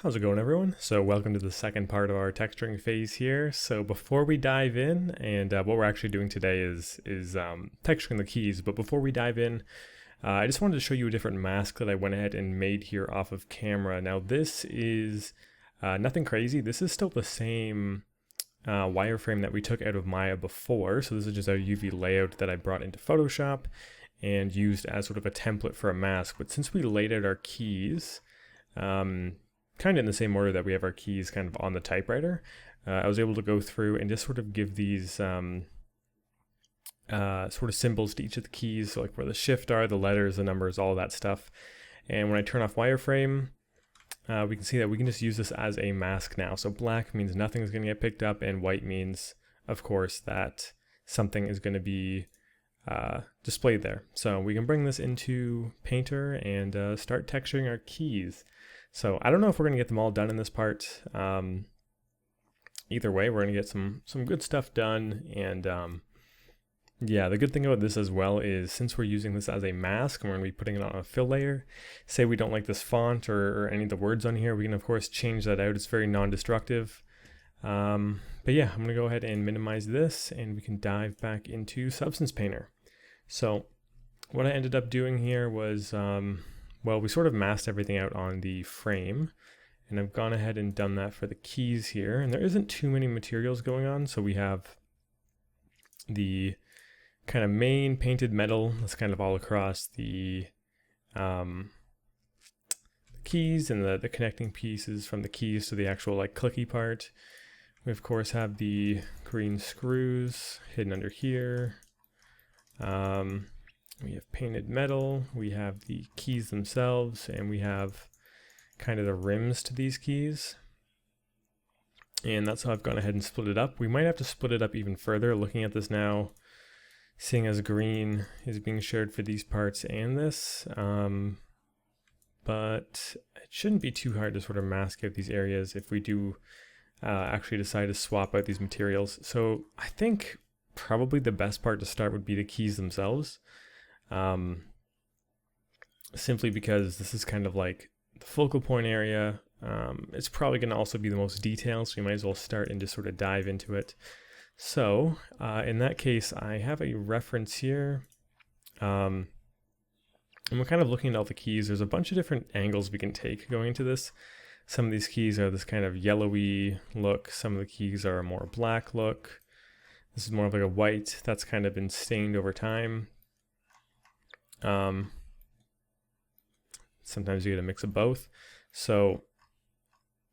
How's it going, everyone? So welcome to the second part of our texturing phase here. So before we dive in, and what we're actually doing today is texturing the keys. But before we dive in, I just wanted to show you a different mask that I went ahead and made here off of camera. Now this is nothing crazy. This is still the same wireframe that we took out of Maya before. So this is just a UV layout that I brought into Photoshop and used as sort of a template for a mask. But since we laid out our keys, kind of in the same order that we have our keys kind of on the typewriter, I was able to go through and just sort of give these sort of symbols to each of the keys, so like where the shift are, the letters, the numbers, all of that stuff. And when I turn off wireframe, we can see that we can just use this as a mask now. So black means nothing is going to get picked up, and white means, of course, that something is going to be displayed there. So we can bring this into Painter and start texturing our keys. So I don't know if we're going to get them all done in this part. Either way, we're going to get some good stuff done. And yeah, the good thing about this as well is since we're using this as a mask and we're going to be putting it on a fill layer, say we don't like this font or any of the words on here, we can of course change that out. It's very non-destructive. But yeah, I'm going to go ahead and minimize this and we can dive back into Substance Painter. So what I ended up doing here was, well, we sort of masked everything out on the frame, and I've gone ahead and done that for the keys here. And there isn't too many materials going on, so we have the kind of main painted metal that's kind of all across the keys and the connecting pieces from the keys to the actual like clicky part. We of course have the green screws hidden under here. We have painted metal, we have the keys themselves, and we have kind of the rims to these keys. And that's how I've gone ahead and split it up. We might have to split it up even further looking at this now, seeing as green is being shared for these parts and this. But it shouldn't be too hard to sort of mask out these areas if we do actually decide to swap out these materials. So I think probably the best part to start would be the keys themselves. Simply because this is kind of like the focal point area. It's probably going to also be the most detailed, so you might as well start and just sort of dive into it. So in that case, I have a reference here. And we're kind of looking at all the keys. There's a bunch of different angles we can take going into this. Some of these keys are this kind of yellowy look. Some of the keys are a more black look. This is more of like a white that's kind of been stained over time. Sometimes you get a mix of both. So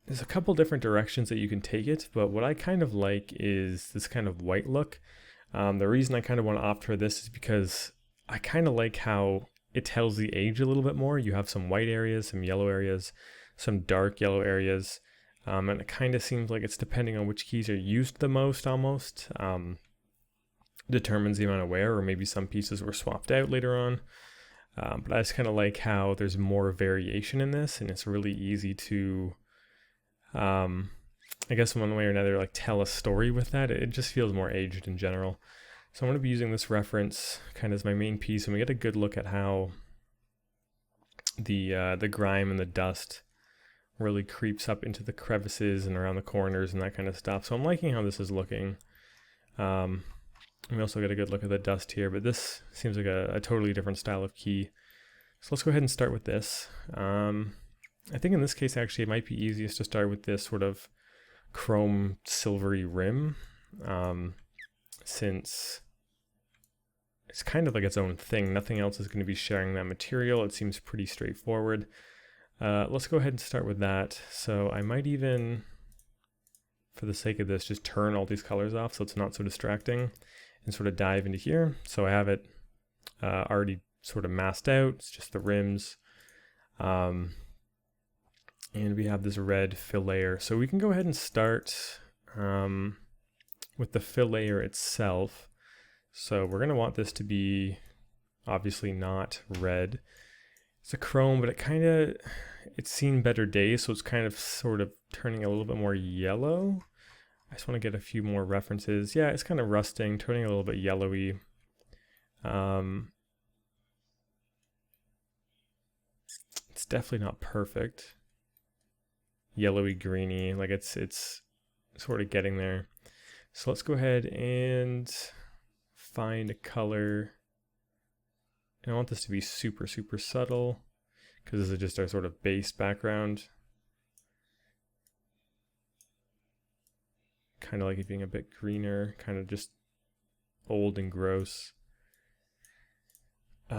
there's a couple different directions that you can take it, but what I kind of like is this kind of white look. The reason I kind of want to opt for this is because I kind of like how it tells the age a little bit more. You have some white areas, some yellow areas, some dark yellow areas, and it kind of seems like it's depending on which keys are used the most almost. Determines the amount of wear, or maybe some pieces were swapped out later on. But I just kind of like how there's more variation in this, and it's really easy to, I guess one way or another, like tell a story with that. It just feels more aged in general. So I'm going to be using this reference kind of as my main piece, and we get a good look at how the grime and the dust really creeps up into the crevices and around the corners and that kind of stuff. So I'm liking how this is looking. We also get a good look at the dust here, but this seems like a totally different style of key. So let's go ahead and start with this. I think in this case, actually, it might be easiest to start with this sort of chrome silvery rim, since it's kind of like its own thing. Nothing else is going to be sharing that material. It seems pretty straightforward. Let's go ahead and start with that. So I might even, for the sake of this, just turn all these colors off so it's not so distracting, and sort of dive into here. So I have it already sort of masked out. It's just the rims. And we have this red fill layer. So we can go ahead and start with the fill layer itself. So we're going to want this to be obviously not red. It's a chrome, but it's seen better days, so it's kind of sort of turning a little bit more yellow. I just want to get a few more references. Yeah, it's kind of rusting, turning a little bit yellowy. It's definitely not perfect. yellowy greeny, like it's sort of getting there. So let's go ahead and find a color. And I want this to be super, super subtle because this is just our sort of base background. Kind of like it being a bit greener, kind of just old and gross.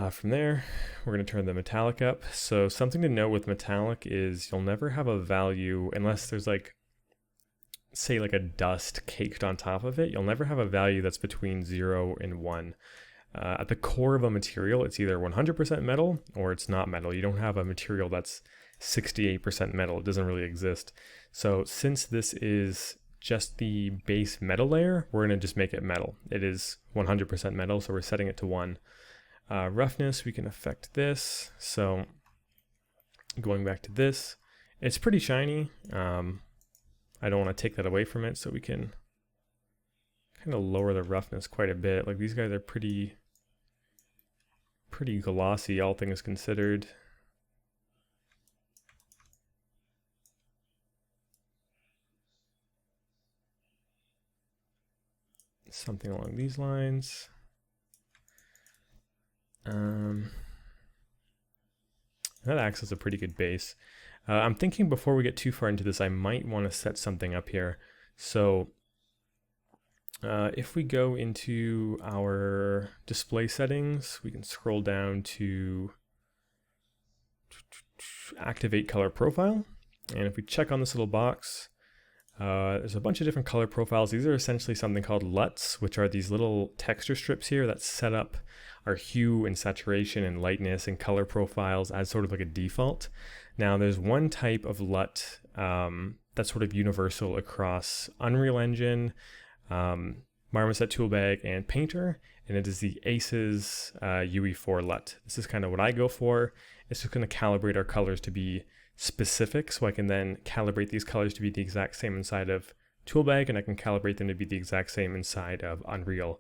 From there, we're going to turn the metallic up. So something to note with metallic is you'll never have a value unless there's like, say like a dust caked on top of it. You'll never have a value that's between 0 and 1. At the core of a material, it's either 100% metal or it's not metal. You don't have a material that's 68% metal. It doesn't really exist. So since this is just the base metal layer, we're going to just make it metal. It is 100% metal, so we're setting it to 1. Roughness, we can affect this. So going back to this, it's pretty shiny. I don't want to take that away from it, so we can kind of lower the roughness quite a bit. Like these guys are pretty glossy, all things considered. Something along these lines. That acts as a pretty good base. I'm thinking before we get too far into this, I might want to set something up here. So if we go into our display settings, we can scroll down to activate color profile. And if we check on this little box, there's a bunch of different color profiles. These are essentially something called LUTs, which are these little texture strips here that set up our hue and saturation and lightness and color profiles as sort of like a default. Now there's one type of LUT that's sort of universal across Unreal Engine, Marmoset Toolbag, and Painter, and it is the ACES UE4 LUT. This is kind of what I go for. It's just going to calibrate our colors to be specific, so I can then calibrate these colors to be the exact same inside of Toolbag, and I can calibrate them to be the exact same inside of Unreal.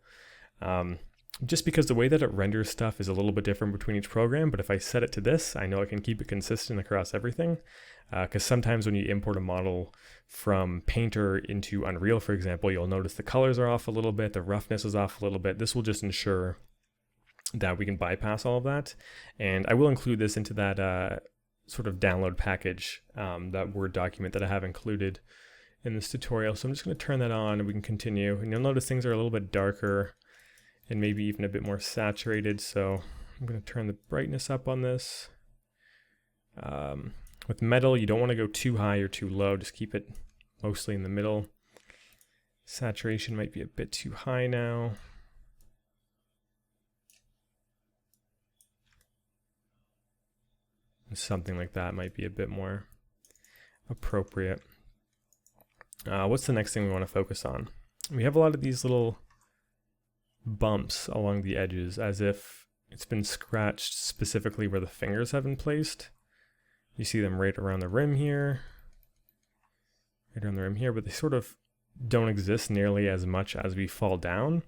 Just because the way that it renders stuff is a little bit different between each program, but if I set it to this, I know I can keep it consistent across everything. Because sometimes when you import a model from Painter into Unreal, for example, you'll notice the colors are off a little bit, the roughness is off a little bit. This will just ensure that we can bypass all of that. And I will include this into that sort of download package, that Word document that I have included in this tutorial. So I'm just going to turn that on and we can continue. And you'll notice things are a little bit darker and maybe even a bit more saturated. So I'm going to turn the brightness up on this. With metal, you don't want to go too high or too low. Just keep it mostly in the middle. Saturation might be a bit too high now. Something like that might be a bit more appropriate. What's the next thing we want to focus on? We have a lot of these little bumps along the edges, as if it's been scratched specifically where the fingers have been placed. You see them right around the rim here, but they sort of don't exist nearly as much as we fall down.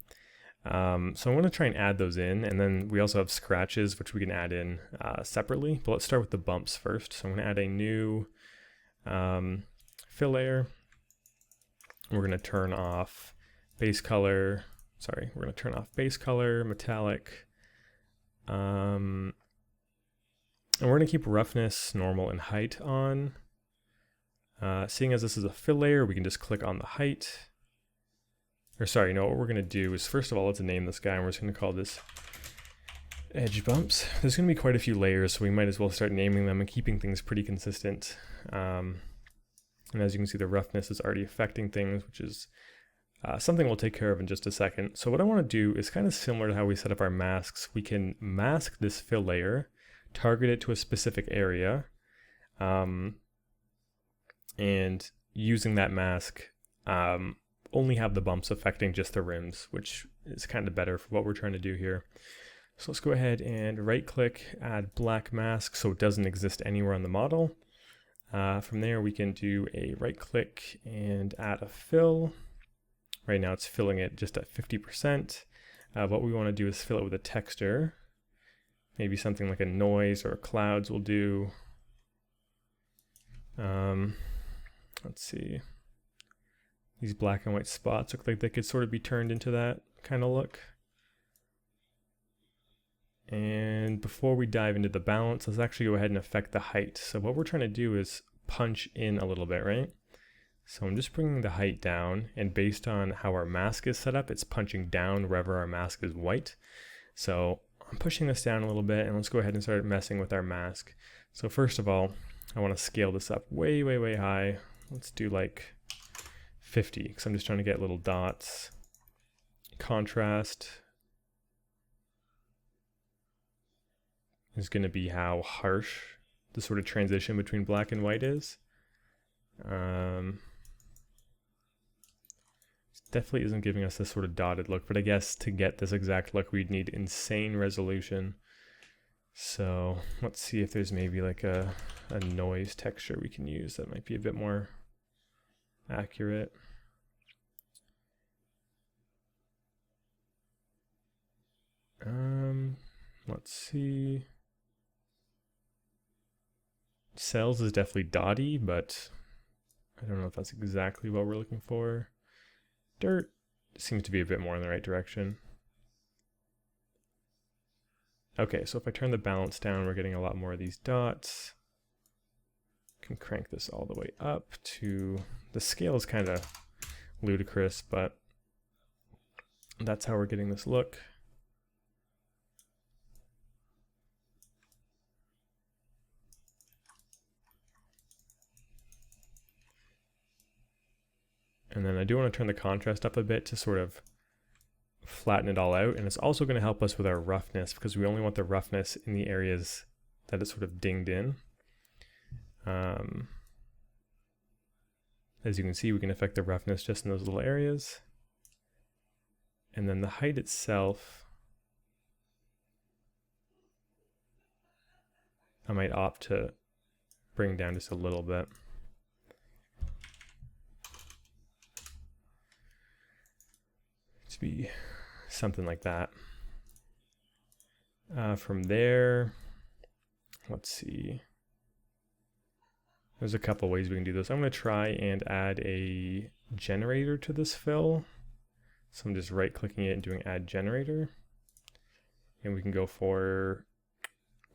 So I'm going to try and add those in, and then we also have scratches which we can add in separately, but let's start with the bumps first. So I'm going to add a new fill layer. We're going to turn off base color, metallic, and we're going to keep roughness, normal, and height on. Seeing as this is a fill layer, we can just click on the height. What we're going to do is, first of all, let's name this guy, and we're just going to call this edge bumps. There's going to be quite a few layers, so we might as well start naming them and keeping things pretty consistent. And as you can see, the roughness is already affecting things, which is something we'll take care of in just a second. So what I want to do is kind of similar to how we set up our masks. We can mask this fill layer, target it to a specific area, and using that mask, only have the bumps affecting just the rims, which is kind of better for what we're trying to do here. So let's go ahead and right click, add black mask so it doesn't exist anywhere on the model. From there we can do a right click and add a fill. Right now it's filling it just at 50%. What we want to do is fill it with a texture. Maybe something like a noise or clouds will do. Let's see. These black and white spots look like they could sort of be turned into that kind of look. And before we dive into the balance, let's actually go ahead and affect the height. So what we're trying to do is punch in a little bit, right? So I'm just bringing the height down, and based on how our mask is set up, it's punching down wherever our mask is white. So I'm pushing this down a little bit, and let's go ahead and start messing with our mask. So first of all, I want to scale this up way, way, way high. Let's do like 50, because I'm just trying to get little dots. Contrast is going to be how harsh the sort of transition between black and white is. Definitely isn't giving us this sort of dotted look, but I guess to get this exact look, we'd need insane resolution. So let's see if there's maybe like a noise texture we can use that might be a bit more accurate. Let's see. Cells is definitely dotty, but I don't know if that's exactly what we're looking for. Dirt seems to be a bit more in the right direction. Okay, so if I turn the balance down, we're getting a lot more of these dots. Can crank this all the way up to, the scale is kind of ludicrous, but that's how we're getting this look. And then I do want to turn the contrast up a bit to sort of flatten it all out. And it's also going to help us with our roughness, because we only want the roughness in the areas that it's sort of dinged in. As you can see, we can affect the roughness just in those little areas. And then the height itself, I might opt to bring down just a little bit. To be something like that. From there, let's see. There's a couple ways we can do this. I'm going to try and add a generator to this fill. So I'm just right clicking it and doing add generator. And we can go for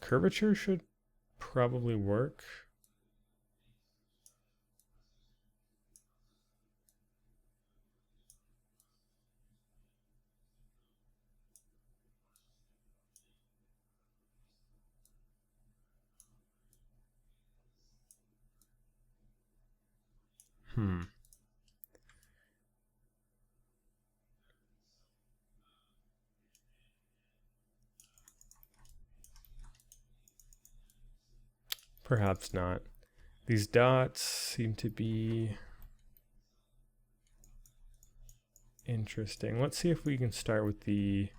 curvature, should probably work. Perhaps not. These dots seem to be interesting. Let's see if we can start with the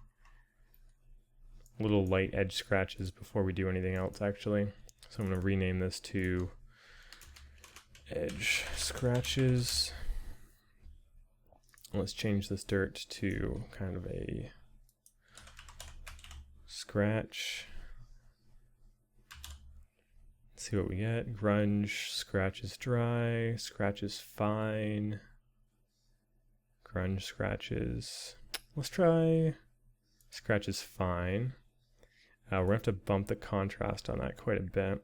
little light edge scratches before we do anything else, actually. So I'm going to rename this to edge scratches. Let's change this dirt to kind of a scratch. Let's see what we get. Grunge, scratch is dry, scratch is fine. Grunge scratches. Let's try scratch is fine. We're going to have to bump the contrast on that quite a bit.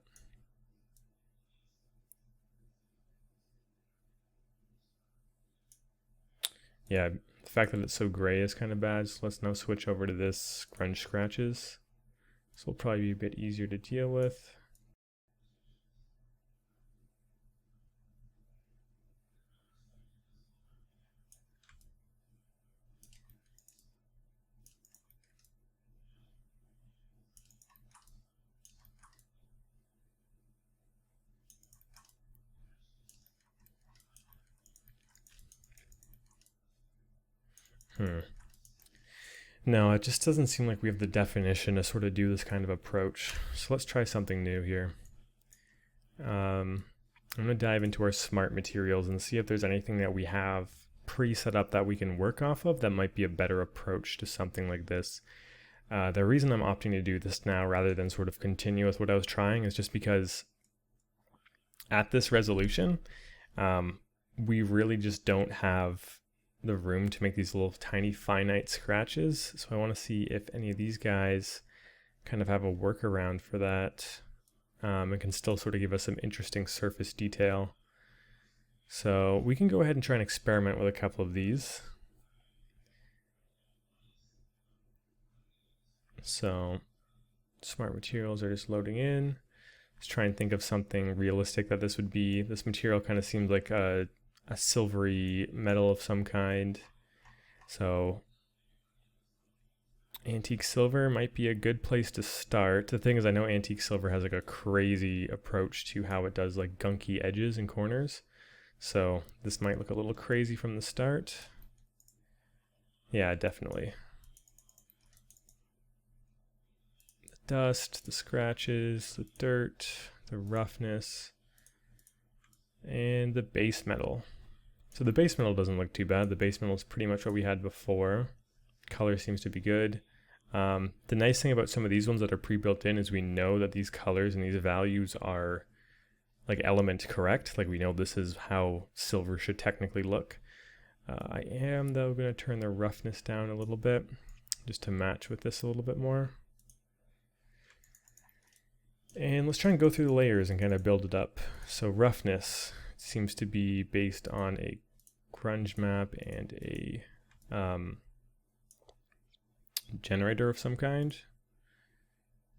Yeah, the fact that it's so gray is kind of bad, so let's now switch over to this grunge scratches. This will probably be a bit easier to deal with. No, it just doesn't seem like we have the definition to sort of do this kind of approach. So let's try something new here. I'm going to dive into our smart materials and see if there's anything that we have pre-set up that we can work off of that might be a better approach to something like this. The reason I'm opting to do this now rather than sort of continue with what I was trying is just because at this resolution, We really just don't have the room to make these little tiny finite scratches. So I want to see if any of these guys kind of have a workaround for that, and can still sort of give us some interesting surface detail. So we can go ahead and try and experiment with a couple of these. So Smart Materials are just loading in. Let's try and think of something realistic that this would be. This material kind of seems like a silvery metal of some kind. So antique silver might be a good place to start. The thing is, I know antique silver has like a crazy approach to how it does like gunky edges and corners. So this might look a little crazy from the start. Yeah, definitely. The dust, the scratches, the dirt, the roughness, and the base metal. So the base metal doesn't look too bad. The base metal is pretty much what we had before. Color seems to be good. The nice thing about some of these ones that are pre-built in is we know that these colors and these values are like element correct. Like we know this is how silver should technically look. I am though going to turn the roughness down a little bit just to match with this a little bit more. And let's try and go through the layers and kind of build it up. So roughness seems to be based on a grunge map and a generator of some kind.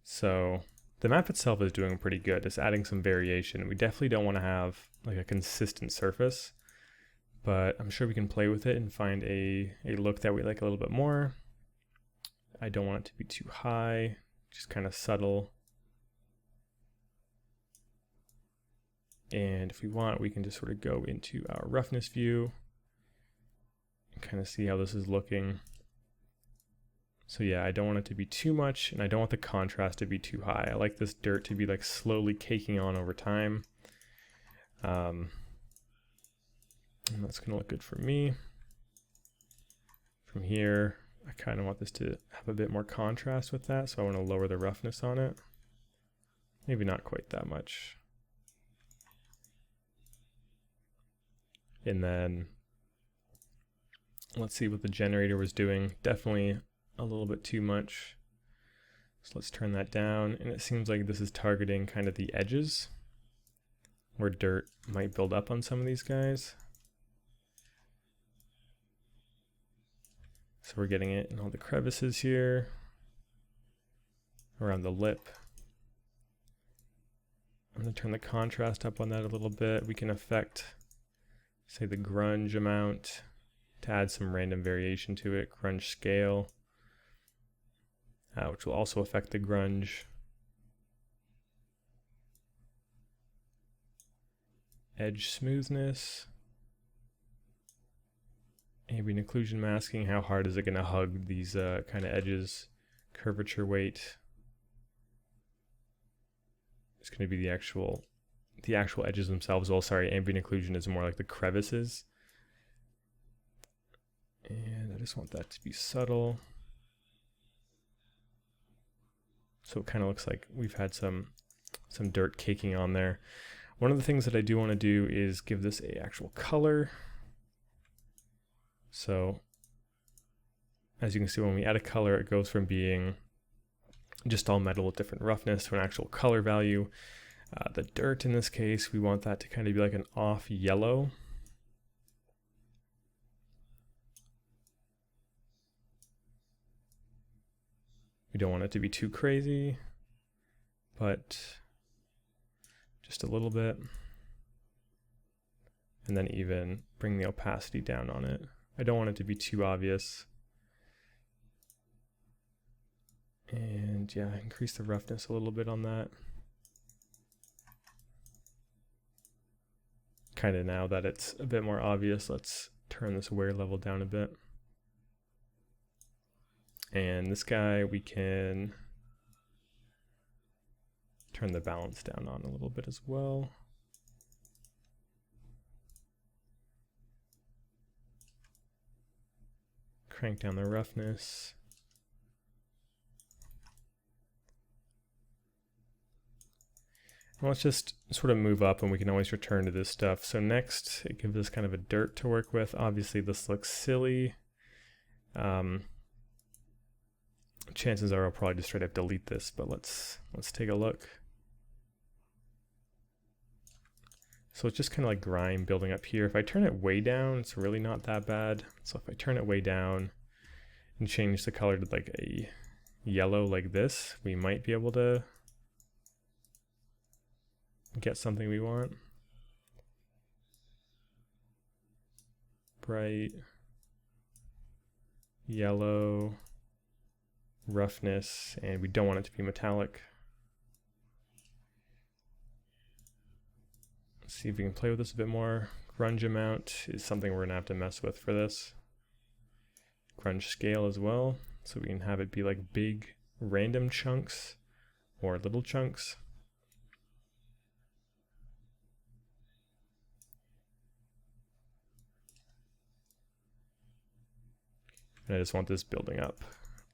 So the map itself is doing pretty good. It's adding some variation. We definitely don't want to have like a consistent surface, but I'm sure we can play with it and find a look that we like a little bit more. I don't want it to be too high, just kind of subtle. And if we want, we can just sort of go into our roughness view and kind of see how this is looking. So yeah, I don't want it to be too much, and I don't want the contrast to be too high. I like this dirt to be like slowly caking on over time. And that's gonna look good for me. From here, I kind of want this to have a bit more contrast with that, so I want to lower the roughness on it. Maybe not quite that much. And then let's see what the generator was doing. Definitely a little bit too much. So let's turn that down. And it seems like this is targeting kind of the edges where dirt might build up on some of these guys. So we're getting it in all the crevices here, around the lip. I'm going to turn the contrast up on that a little bit. We can affect, say, the grunge amount to add some random variation to it, grunge scale, which will also affect the grunge. Edge smoothness. Ambient occlusion masking, how hard is it going to hug these kind of edges? Curvature weight. It's going to be the actual edges themselves. Well, sorry, ambient occlusion is more like the crevices. And I just want that to be subtle. So it kind of looks like we've had some dirt caking on there. One of the things that I do want to do is give this an actual color. So as you can see, when we add a color, it goes from being just all metal with different roughness to an actual color value. The dirt in this case, we want that to kind of be like an off yellow. We don't want it to be too crazy, but just a little bit. And then even bring the opacity down on it. I don't want it to be too obvious. And yeah, increase the roughness a little bit on that. Kind of now that it's a bit more obvious, let's turn this wear level down a bit. And this guy, we can turn the balance down on a little bit as well. Crank down the roughness. Well, let's just sort of move up and we can always return to this stuff. So next, it gives us kind of a dirt to work with. Obviously, this looks silly. Chances are I'll probably just straight up delete this, but let's take a look. So it's just kind of like grime building up here. If I turn it way down, it's really not that bad. So if I turn it way down and change the color to like a yellow like this, we might be able to get something we want. Bright yellow, roughness, and we don't want it to be metallic. Let's see if we can play with this a bit more. Grunge amount is something we're gonna have to mess with for this. Grunge scale as well, so we can have it be like big random chunks or little chunks. And I just want this building up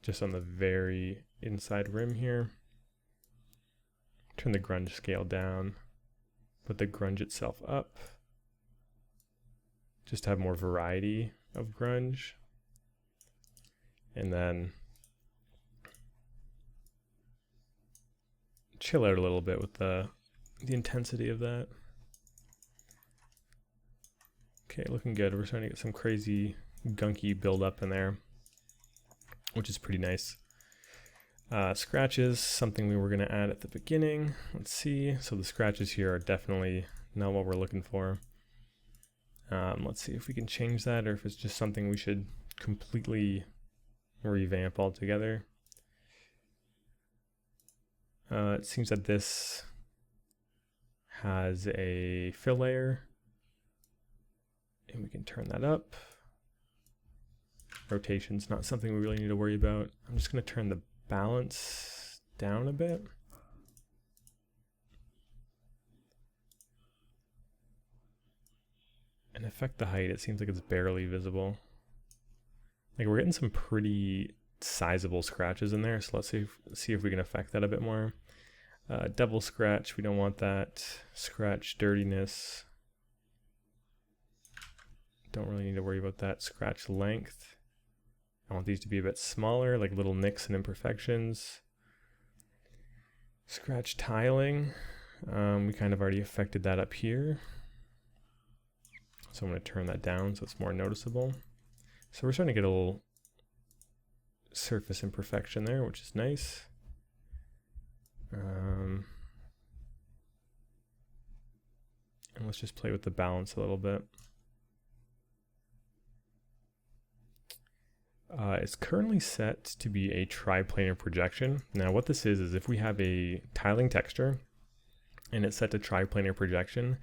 just on the very inside rim here. Turn the grunge scale down, put the grunge itself up, just to have more variety of grunge. And then chill out a little bit with the intensity of that. Okay, looking good. We're starting to get some crazy gunky build up in there, which is pretty nice. Scratches, something we were going to add at the beginning. Let's see. So the scratches here are definitely not what we're looking for. Let's see if we can change that, or if it's just something we should completely revamp altogether. It seems that this has a fill layer, and we can turn that up. Rotation's not something we really need to worry about. I'm just going to turn the balance down a bit. And affect the height. It seems like it's barely visible. Like we're getting some pretty sizable scratches in there, so let's see if we can affect that a bit more. Double scratch, we don't want that. Scratch dirtiness, don't really need to worry about that. Scratch length, I want these to be a bit smaller, like little nicks and imperfections. Scratch tiling, we kind of already affected that up here, so I'm going to turn that down so it's more noticeable. So we're starting to get a little surface imperfection there, which is nice. And let's just play with the balance a little bit. It's currently set to be a triplanar projection. Now what this is if we have a tiling texture and it's set to triplanar projection,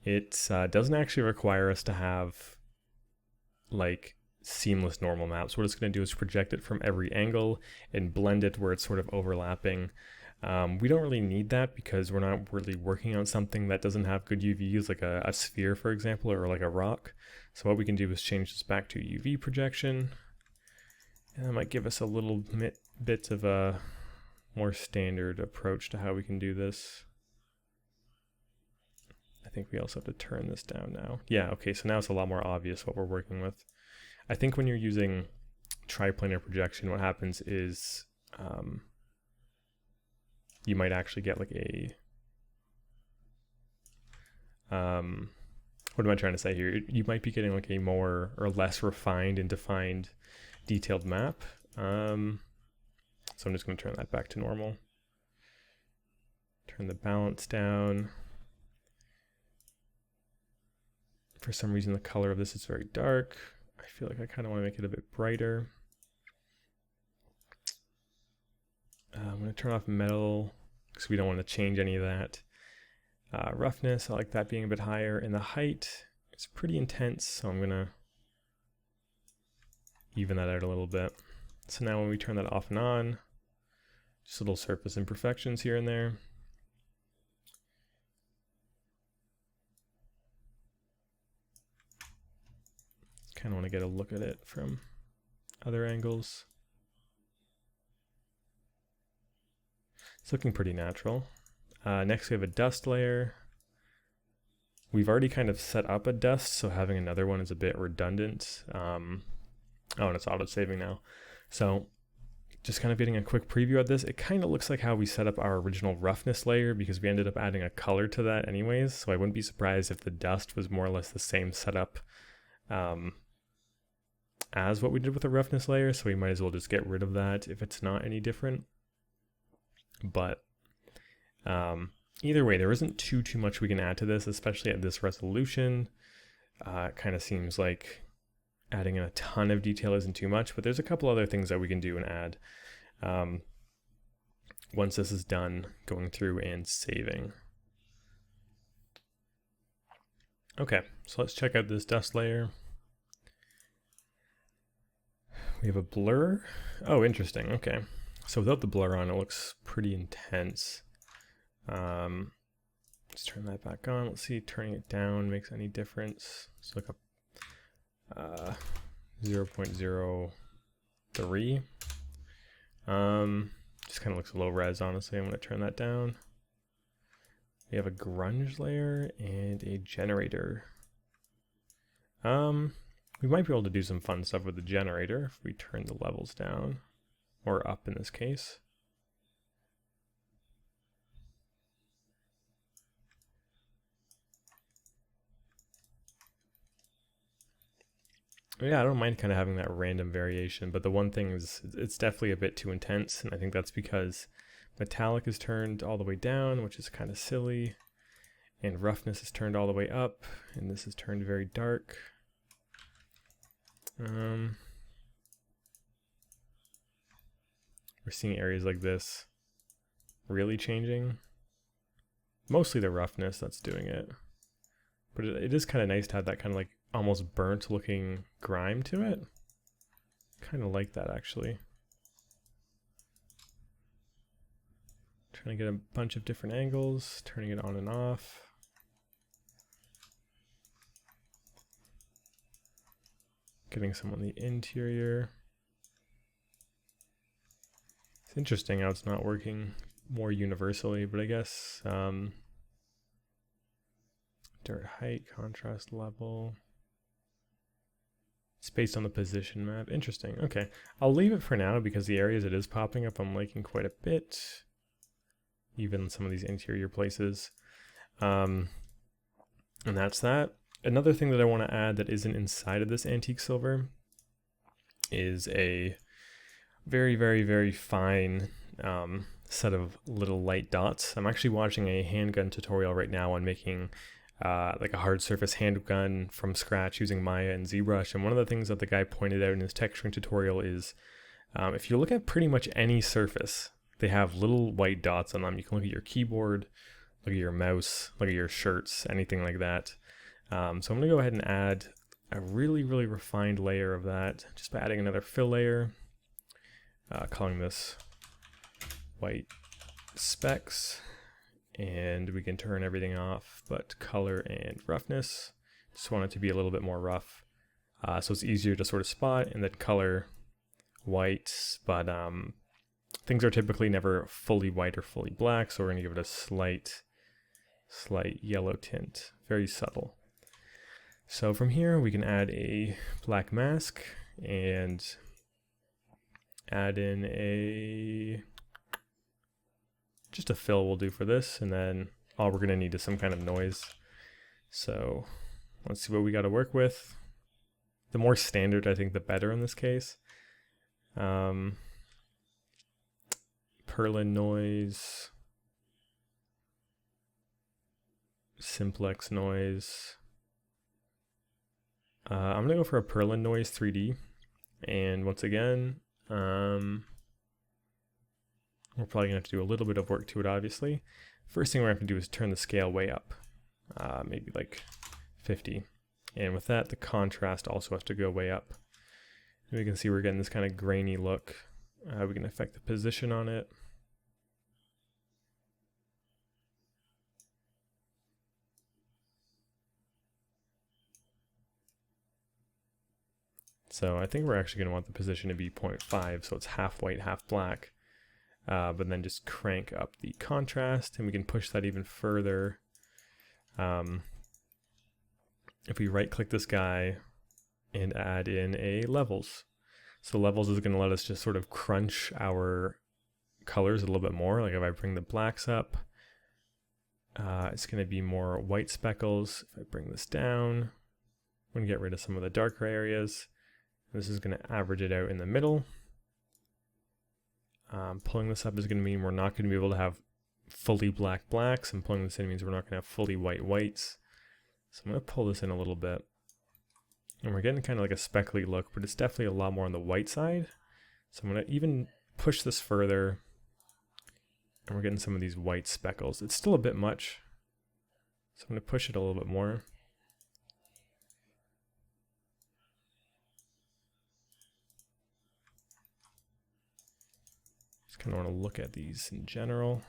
it doesn't actually require us to have like seamless normal maps. What it's going to do is project it from every angle and blend it where it's sort of overlapping. We don't really need that because we're not really working on something that doesn't have good UVs, like a sphere, for example, or like a rock. So what we can do is change this back to UV projection. And that might give us a little bit of a more standard approach to how we can do this. I think we also have to turn this down now. Yeah, okay, so now it's a lot more obvious what we're working with. I think when you're using triplanar projection, what happens is you might actually get like a what am I trying to say here? You might be getting like a more or less refined and defined detailed map. So I'm just going to turn that back to normal. Turn the balance down. For some reason the color of this is very dark. I feel like I kind of want to make it a bit brighter. I'm going to turn off metal because we don't want to change any of that. Roughness, I like that being a bit higher. And the height is pretty intense, so I'm going to even that out a little bit. So now when we turn that off and on, just little surface imperfections here and there. Kind of want to get a look at it from other angles. It's looking pretty natural. Next we have a dust layer. We've already kind of set up a dust, so having another one is a bit redundant. Oh, and it's auto-saving now. So just kind of getting a quick preview of this, it kind of looks like how we set up our original roughness layer because we ended up adding a color to that anyways. So I wouldn't be surprised if the dust was more or less the same setup as what we did with the roughness layer. So we might as well just get rid of that if it's not any different. But either way, there isn't too much we can add to this, especially at this resolution. It kind of seems like adding in a ton of detail isn't too much, but there's a couple other things that we can do and add once this is done going through and saving. Okay, so let's check out this dust layer. We have a blur. Oh, interesting. Okay, so without the blur on, it looks pretty intense. Let's turn that back on. Let's see if turning it down makes any difference. Let's look up 0.03. Just kind of looks low res, honestly. I'm going to turn that down. We have a grunge layer and a generator. We might be able to do some fun stuff with the generator if we turn the levels down, or up in this case. Yeah, I don't mind kind of having that random variation, but the one thing is it's definitely a bit too intense, and I think that's because metallic is turned all the way down, which is kind of silly, and roughness is turned all the way up, and this is turned very dark. We're seeing areas like this really changing. Mostly the roughness that's doing it, but it is kind of nice to have that kind of like almost burnt looking grime to it. Kind of like that actually. Trying to get a bunch of different angles, turning it on and off. Getting some on the interior. It's interesting how it's not working more universally, but I guess dirt height, contrast level. It's based on the position map. Interesting. Okay, I'll leave it for now because the areas it is popping up I'm liking quite a bit. Even some of these interior places. And that's that. Another thing that I want to add that isn't inside of this antique silver is a very, very, very fine set of little light dots. I'm actually watching a handgun tutorial right now on making like a hard surface handgun from scratch using Maya and ZBrush. And one of the things that the guy pointed out in his texturing tutorial is if you look at pretty much any surface, they have little white dots on them. You can look at your keyboard, look at your mouse, look at your shirts, anything like that. So I'm going to go ahead and add a really, really refined layer of that just by adding another fill layer, calling this white specks. And we can turn everything off but color and roughness. Just want it to be a little bit more rough so it's easier to sort of spot, and then color white, but things are typically never fully white or fully black, so we're going to give it a slight yellow tint, very subtle. So from here we can add a black mask and add in just a fill will do for this, and then all we're going to need is some kind of noise. So let's see what we got to work with. The more standard, I think, the better in this case. Perlin noise, simplex noise. I'm going to go for a Perlin noise 3D, and once again, we're probably going to have to do a little bit of work to it, obviously. First thing we're going to have to do is turn the scale way up, maybe like 50. And with that, the contrast also has to go way up. And we can see we're getting this kind of grainy look. We can affect the position on it. So I think we're actually going to want the position to be 0.5, so it's half white, half black. but then just crank up the contrast, and we can push that even further. If we right click this guy and add in a levels. So levels is going to let us just sort of crunch our colors a little bit more. Like if I bring the blacks up, it's going to be more white speckles. If I bring this down, I'm going to get rid of some of the darker areas. This is going to average it out in the middle. Pulling this up is going to mean we're not going to be able to have fully black blacks, and pulling this in means we're not going to have fully white whites. So I'm going to pull this in a little bit. And we're getting kind of like a speckly look, but it's definitely a lot more on the white side. So I'm going to even push this further. And we're getting some of these white speckles. It's still a bit much. So I'm going to push it a little bit more. Just kind of want to look at these in general.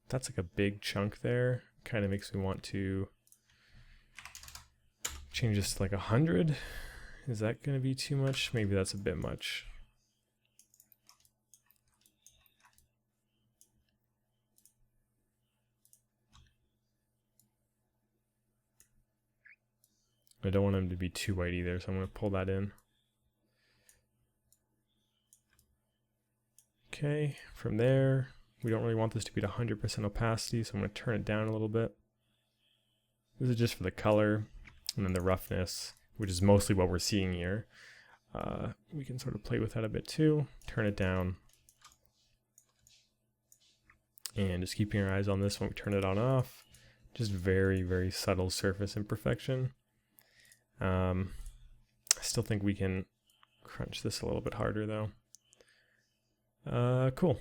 That's like a big chunk there. Kind of makes me want to change this to like 100. Is that going to be too much? Maybe that's a bit much. I don't want them to be too white either, so I'm going to pull that in. Okay, from there, we don't really want this to be at 100% opacity, so I'm going to turn it down a little bit. This is just for the color, and then the roughness, which is mostly what we're seeing here. We can sort of play with that a bit too, turn it down. And just keeping our eyes on this when we turn it on off. Just very, very subtle surface imperfection. I still think we can crunch this a little bit harder though. Cool.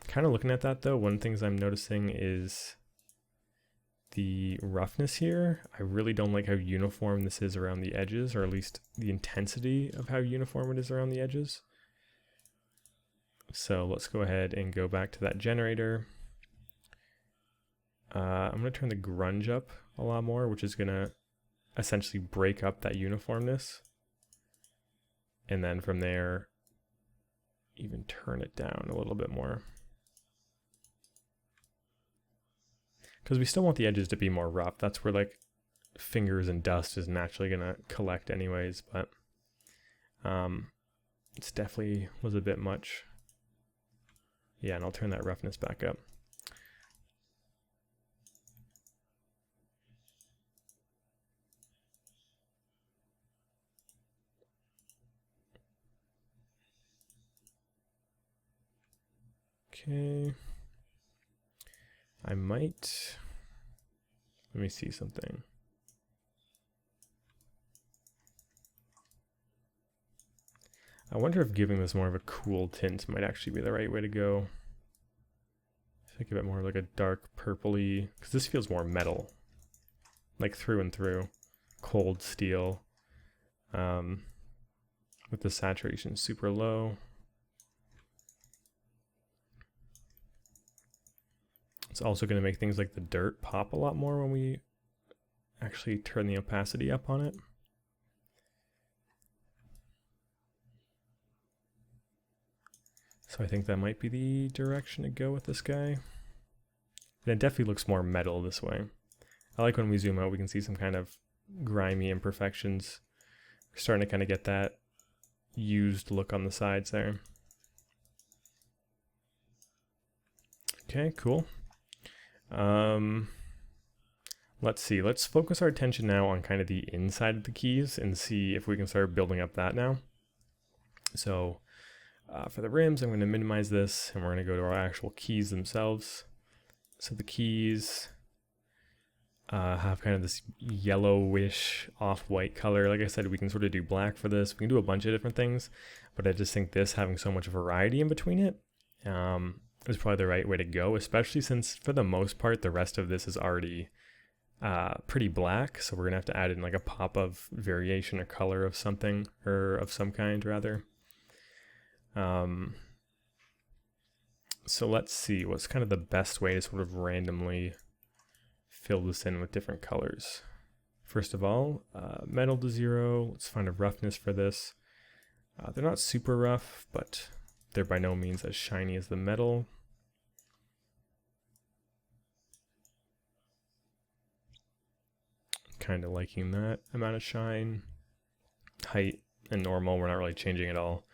Kind of looking at that though, one of the things I'm noticing is the roughness here. I really don't like how uniform this is around the edges, or at least the intensity of how uniform it is around the edges. So let's go ahead and go back to that generator. I'm going to turn the grunge up a lot more, which is going to essentially break up that uniformness. And then from there, even turn it down a little bit more. Because we still want the edges to be more rough. That's where like fingers and dust is naturally going to collect anyways, but it's definitely was a bit much. Yeah, and I'll turn that roughness back up. Okay. I might, let me see something. I wonder if giving this more of a cool tint might actually be the right way to go. Think of it more like a dark purpley, because this feels more metal, like through and through, cold steel, with the saturation super low. It's also going to make things like the dirt pop a lot more when we actually turn the opacity up on it. So I think that might be the direction to go with this guy. And it definitely looks more metal this way. I like when we zoom out, we can see some kind of grimy imperfections. We're starting to kind of get that used look on the sides there. Okay, cool. Let's see, let's focus our attention now on kind of the inside of the keys and see if we can start building up that now. So for the rims, I'm going to minimize this and we're going to go to our actual keys themselves. So the keys have kind of this yellowish off-white color. Like I said, we can sort of do black for this. We can do a bunch of different things, but I just think this having so much variety in between it is probably the right way to go, especially since for the most part the rest of this is already pretty black, so we're gonna have to add in like a pop of variation or color of something, or of some kind rather. So let's see what's kind of the best way to sort of randomly fill this in with different colors. First of all, metal to 0. Let's find a roughness for this. They're not super rough, but they're by no means as shiny as the metal. Kind of liking that amount of shine. Height and normal, we're not really changing at all.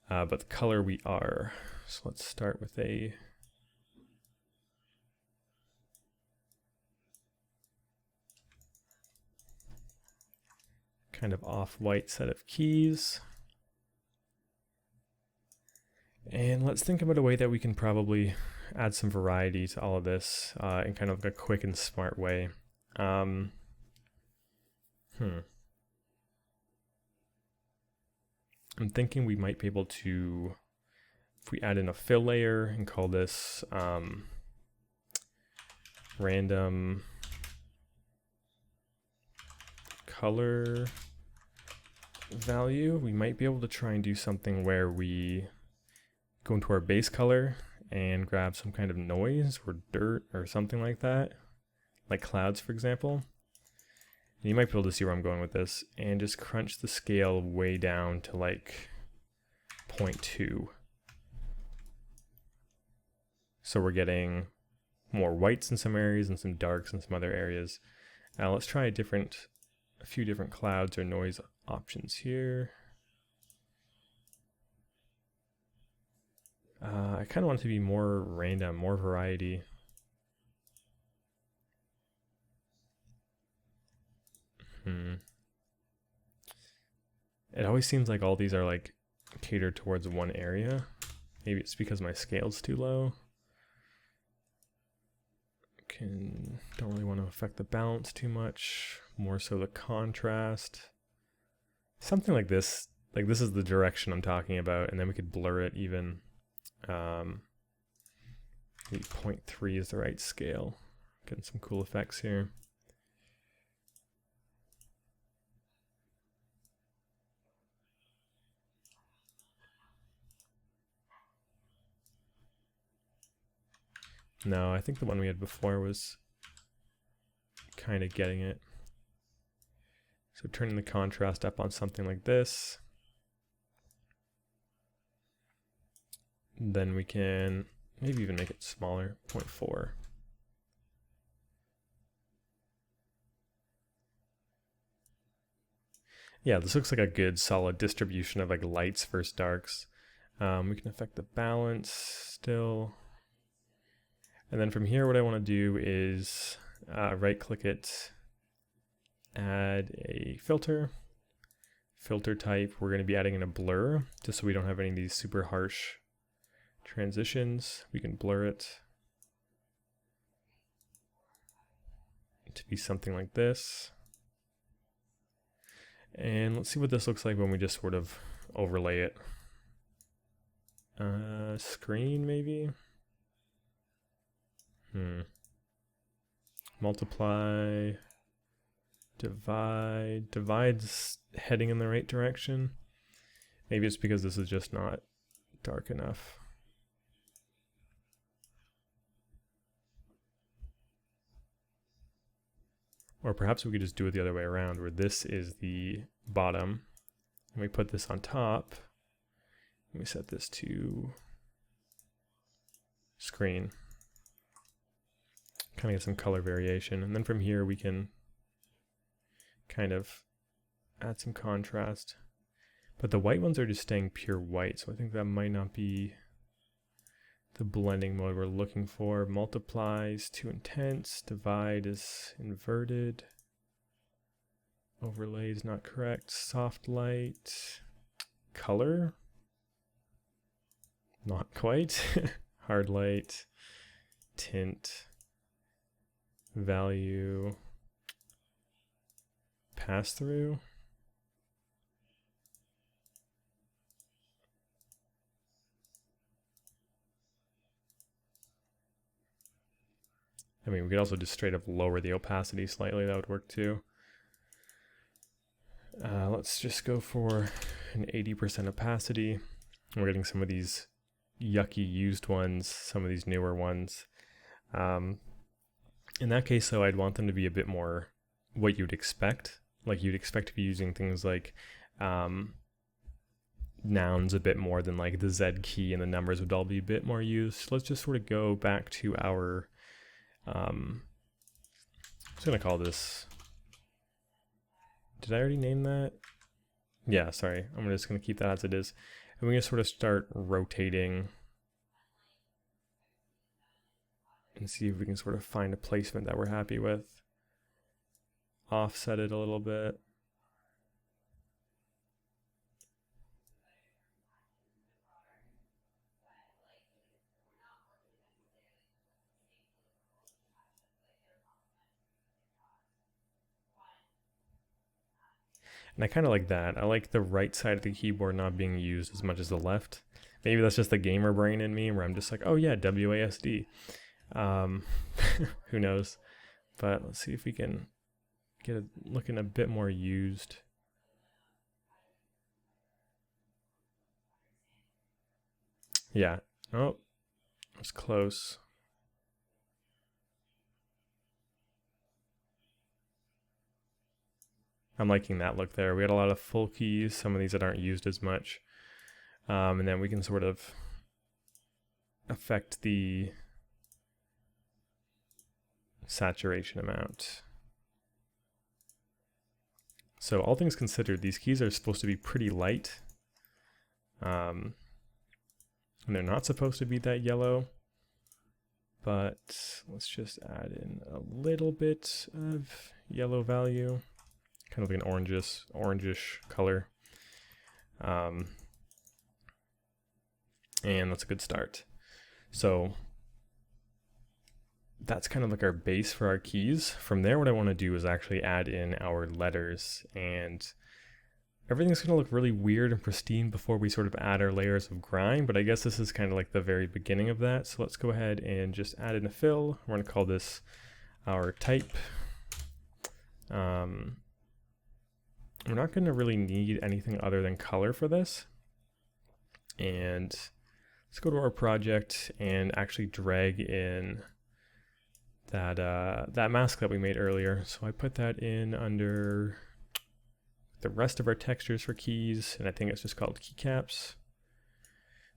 But the color we are. So let's start with a kind of off-white set of keys. And let's think about a way that we can probably add some variety to all of this in kind of a quick and smart way. I'm thinking we might be able to, if we add in a fill layer and call this random color value, we might be able to try and do something where we go into our base color and grab some kind of noise or dirt or something like that, like clouds, for example. And you might be able to see where I'm going with this, and just crunch the scale way down to like 0.2. So we're getting more whites in some areas and some darks in some other areas. Now let's try a few different clouds or noise options here. I kind of want it to be more random, more variety. It always seems like all these are like catered towards one area. Maybe it's because my scale's too low. Don't really want to affect the balance too much, more so the contrast. Something like this is the direction I'm talking about, and then we could blur it even. Maybe 0.3 is the right scale. Getting some cool effects here. No, I think the one we had before was kind of getting it. So turning the contrast up on something like this. Then we can maybe even make it smaller, 0.4. Yeah, this looks like a good solid distribution of like lights versus darks. We can affect the balance still. And then from here, what I want to do is right click it, add a filter. Filter type, we're going to be adding in a blur, just so we don't have any of these super harsh transitions. We can blur it to be something like this. And let's see what this looks like when we just sort of overlay it. Screen maybe? Multiply, divide. Divide's heading in the right direction. Maybe it's because this is just not dark enough. Or perhaps we could just do it the other way around, where this is the bottom, and we put this on top, and we set this to screen. Kind of get some color variation, and then from here we can kind of add some contrast. But the white ones are just staying pure white, so I think that might not be the blending mode we're looking for. Multiply is too intense, divide is inverted, overlay is not correct, soft light, color, not quite, hard light, tint, value, pass through. I mean, we could also just straight up lower the opacity slightly, that would work too. Let's just go for an 80% opacity. We're getting some of these yucky used ones, some of these newer ones. In that case, though, I'd want them to be a bit more what you'd expect. Like you'd expect to be using things like nouns a bit more than like the Z key and the numbers would all be a bit more used. Let's just sort of go back to our, I'm just gonna call this, did I already name that? Yeah, sorry, I'm just gonna keep that as it is. And we're gonna sort of start rotating and see if we can sort of find a placement that we're happy with. Offset it a little bit. And I kind of like that. I like the right side of the keyboard not being used as much as the left. Maybe that's just the gamer brain in me where I'm just like, oh yeah, WASD. Who knows? But let's see if we can get it looking a bit more used. Yeah. Oh, it's close. I'm liking that look there. We had a lot of full keys, some of these that aren't used as much. And then we can sort of affect the saturation amount. So all things considered, these keys are supposed to be pretty light. And they're not supposed to be that yellow. But let's just add in a little bit of yellow value. Kind of like an orangish color. And that's a good start. So that's kind of like our base for our keys. From there, what I want to do is actually add in our letters, and everything's going to look really weird and pristine before we sort of add our layers of grime, but I guess this is kind of like the very beginning of that. So let's go ahead and just add in a fill. We're going to call this our type. We're not going to really need anything other than color for this. And let's go to our project and actually drag in that that mask that we made earlier. So I put that in under the rest of our textures for keys, and I think it's just called keycaps.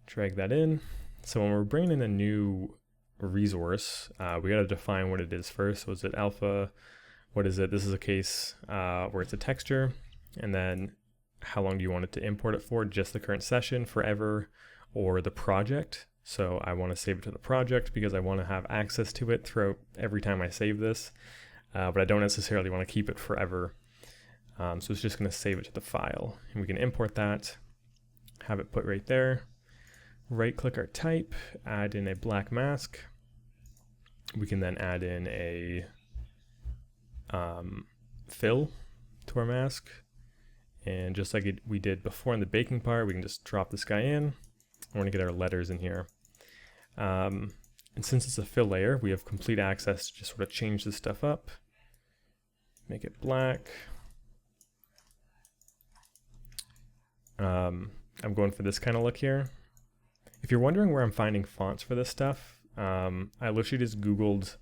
Drag that in. So when we're bringing in a new resource, we got to define what it is first. So is it alpha? What is it? This is a case where it's a texture. And then how long do you want it to import it for? Just the current session, forever, or the project. So I want to save it to the project because I want to have access to it throughout every time I save this. But I don't necessarily want to keep it forever. So it's just going to save it to the file. And we can import that, have it put right there. Right click our type, add in a black mask. We can then add in a fill to our mask. And just like we did before in the baking part, we can just drop this guy in. We're going to get our letters in here. And since it's a fill layer, we have complete access to just sort of change this stuff up. Make it black. I'm going for this kind of look here. If you're wondering where I'm finding fonts for this stuff, I literally just Googled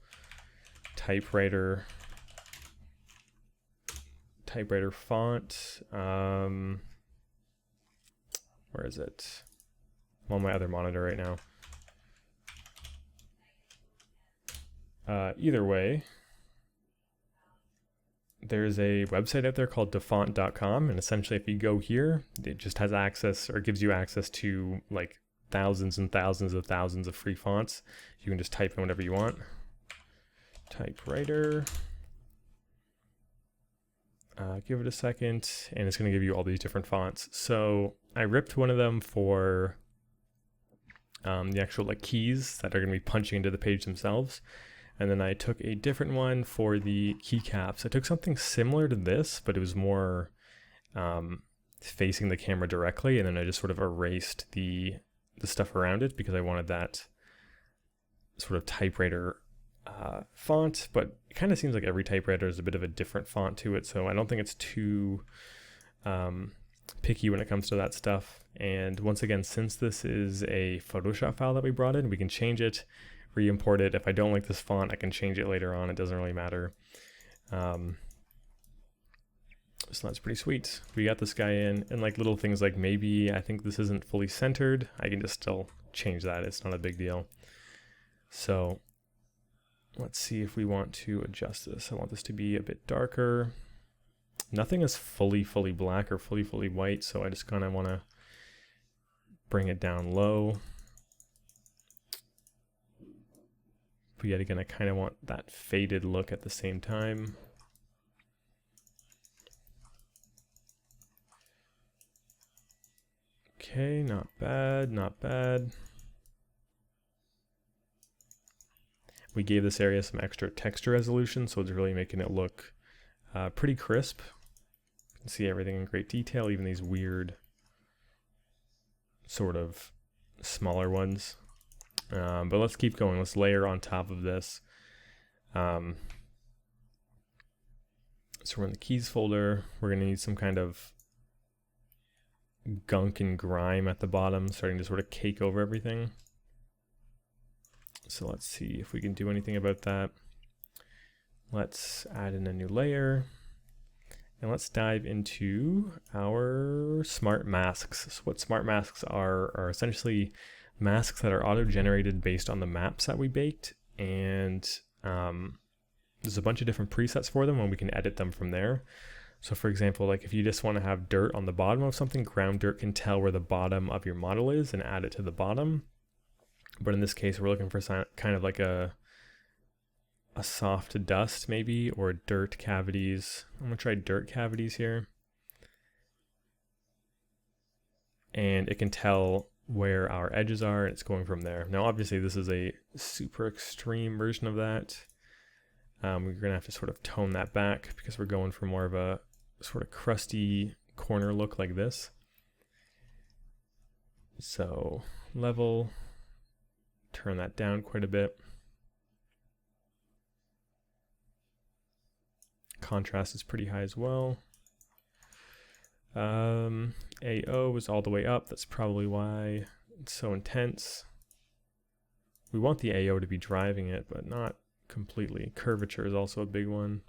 typewriter font. Where is it? I'm on my other monitor right now. Either way, there's a website out there called dafont.com, and essentially if you go here, it just has access or gives you access to like thousands and thousands of free fonts. You can just type in whatever you want. Typewriter. Give it a second, and it's going to give you all these different fonts. So I ripped one of them for the actual like keys that are going to be punching into the page themselves. And then I took a different one for the keycaps. I took something similar to this, but it was more facing the camera directly, and then I just sort of erased the stuff around it because I wanted that sort of typewriter font, but it kind of seems like every typewriter is a bit of a different font to it, so I don't think it's too picky when it comes to that stuff. And once again, since this is a Photoshop file that we brought in, we can change it, re-import it. If I don't like this font, I can change it later on. It doesn't really matter. So that's pretty sweet. We got this guy in, and like little things like maybe I think this isn't fully centered. I can just still change that. It's not a big deal. So let's see if we want to adjust this. I want this to be a bit darker. Nothing is fully black or fully white, so I just kind of want to bring it down low. But yet again, I kind of want that faded look at the same time. Okay, not bad, not bad. We gave this area some extra texture resolution, so it's really making it look pretty crisp. You can see everything in great detail, even these weird sort of smaller ones. But let's keep going. Let's layer on top of this. So we're in the keys folder. We're going to need some kind of gunk and grime at the bottom, starting to sort of cake over everything. So let's see if we can do anything about that. Let's add in a new layer. And let's dive into our smart masks. So what smart masks are essentially masks that are auto-generated based on the maps that we baked. And there's a bunch of different presets for them, and we can edit them from there. So for example, like if you just want to have dirt on the bottom of something, ground dirt can tell where the bottom of your model is and add it to the bottom. But in this case, we're looking for kind of like a soft dust maybe, or dirt cavities. I'm gonna try dirt cavities here. And it can tell where our edges are, and it's going from there. Now obviously this is a super extreme version of that. We're gonna have to sort of tone that back because we're going for more of a sort of crusty corner look like this. So level, turn that down quite a bit. Contrast is pretty high as well. AO is all the way up. That's probably why it's so intense. We want the AO to be driving it, but not completely. Curvature is also a big one.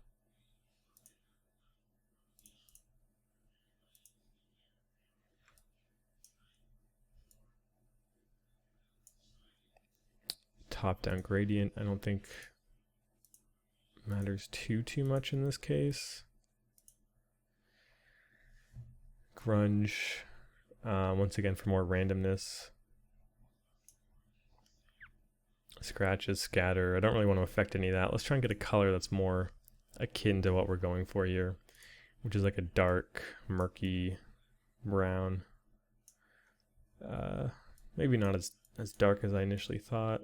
Top-down gradient, I don't think matters too much in this case. Grunge, once again for more randomness. Scratches, scatter. I don't really want to affect any of that. Let's try and get a color that's more akin to what we're going for here, which is like a dark, murky brown. Maybe not as dark as I initially thought.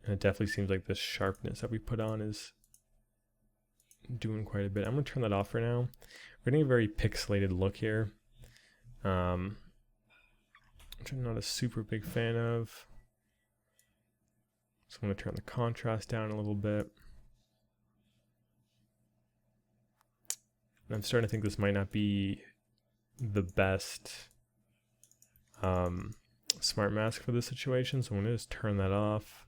And it definitely seems like this sharpness that we put on is doing quite a bit. I'm going to turn that off for now. We're getting a very pixelated look here, which I'm not a super big fan of. So I'm going to turn the contrast down a little bit. And I'm starting to think this might not be the best smart mask for this situation, so I'm going to just turn that off.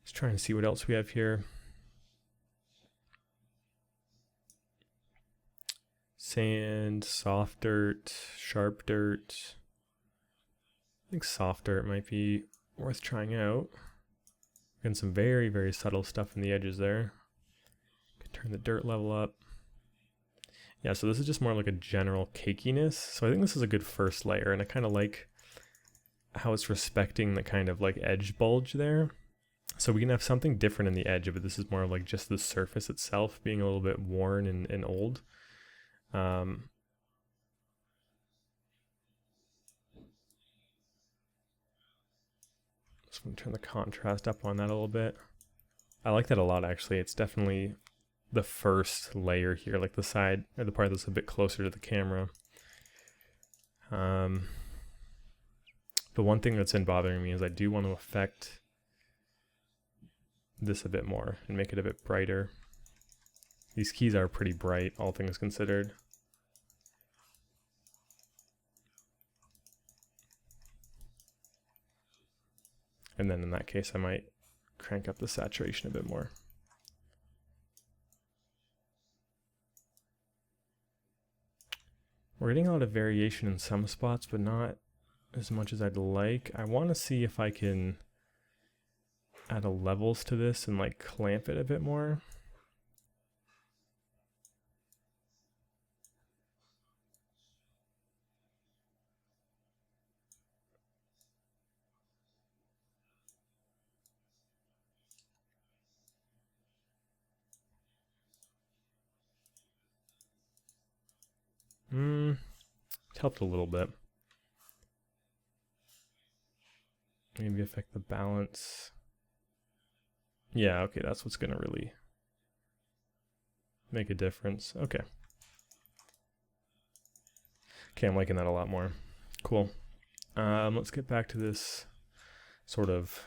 Let's try and see what else we have here. Sand, soft dirt, sharp dirt. I think soft dirt might be worth trying out. Getting some very subtle stuff in the edges there. Could turn the dirt level up. Yeah, so this is just more like a general cakiness. So I think this is a good first layer, and I kind of like how it's respecting the kind of like edge bulge there. So we can have something different in the edge, but this is more like just the surface itself being a little bit worn and old. So I'm going to turn the contrast up on that a little bit. I like that a lot, actually. It's definitely the first layer here, like the side, or the part that's a bit closer to the camera. But one thing that's been bothering me is I do want to affect this a bit more and make it a bit brighter. These keys are pretty bright, all things considered. And then in that case, I might crank up the saturation a bit more. We're getting a lot of variation in some spots, but not as much as I'd like. I want to see if I can add a levels to this and like clamp it a bit more. It helped a little bit. Maybe affect the balance. Yeah, okay, that's what's gonna really make a difference. Okay. Okay, I'm liking that a lot more. Cool. Let's get back to this sort of,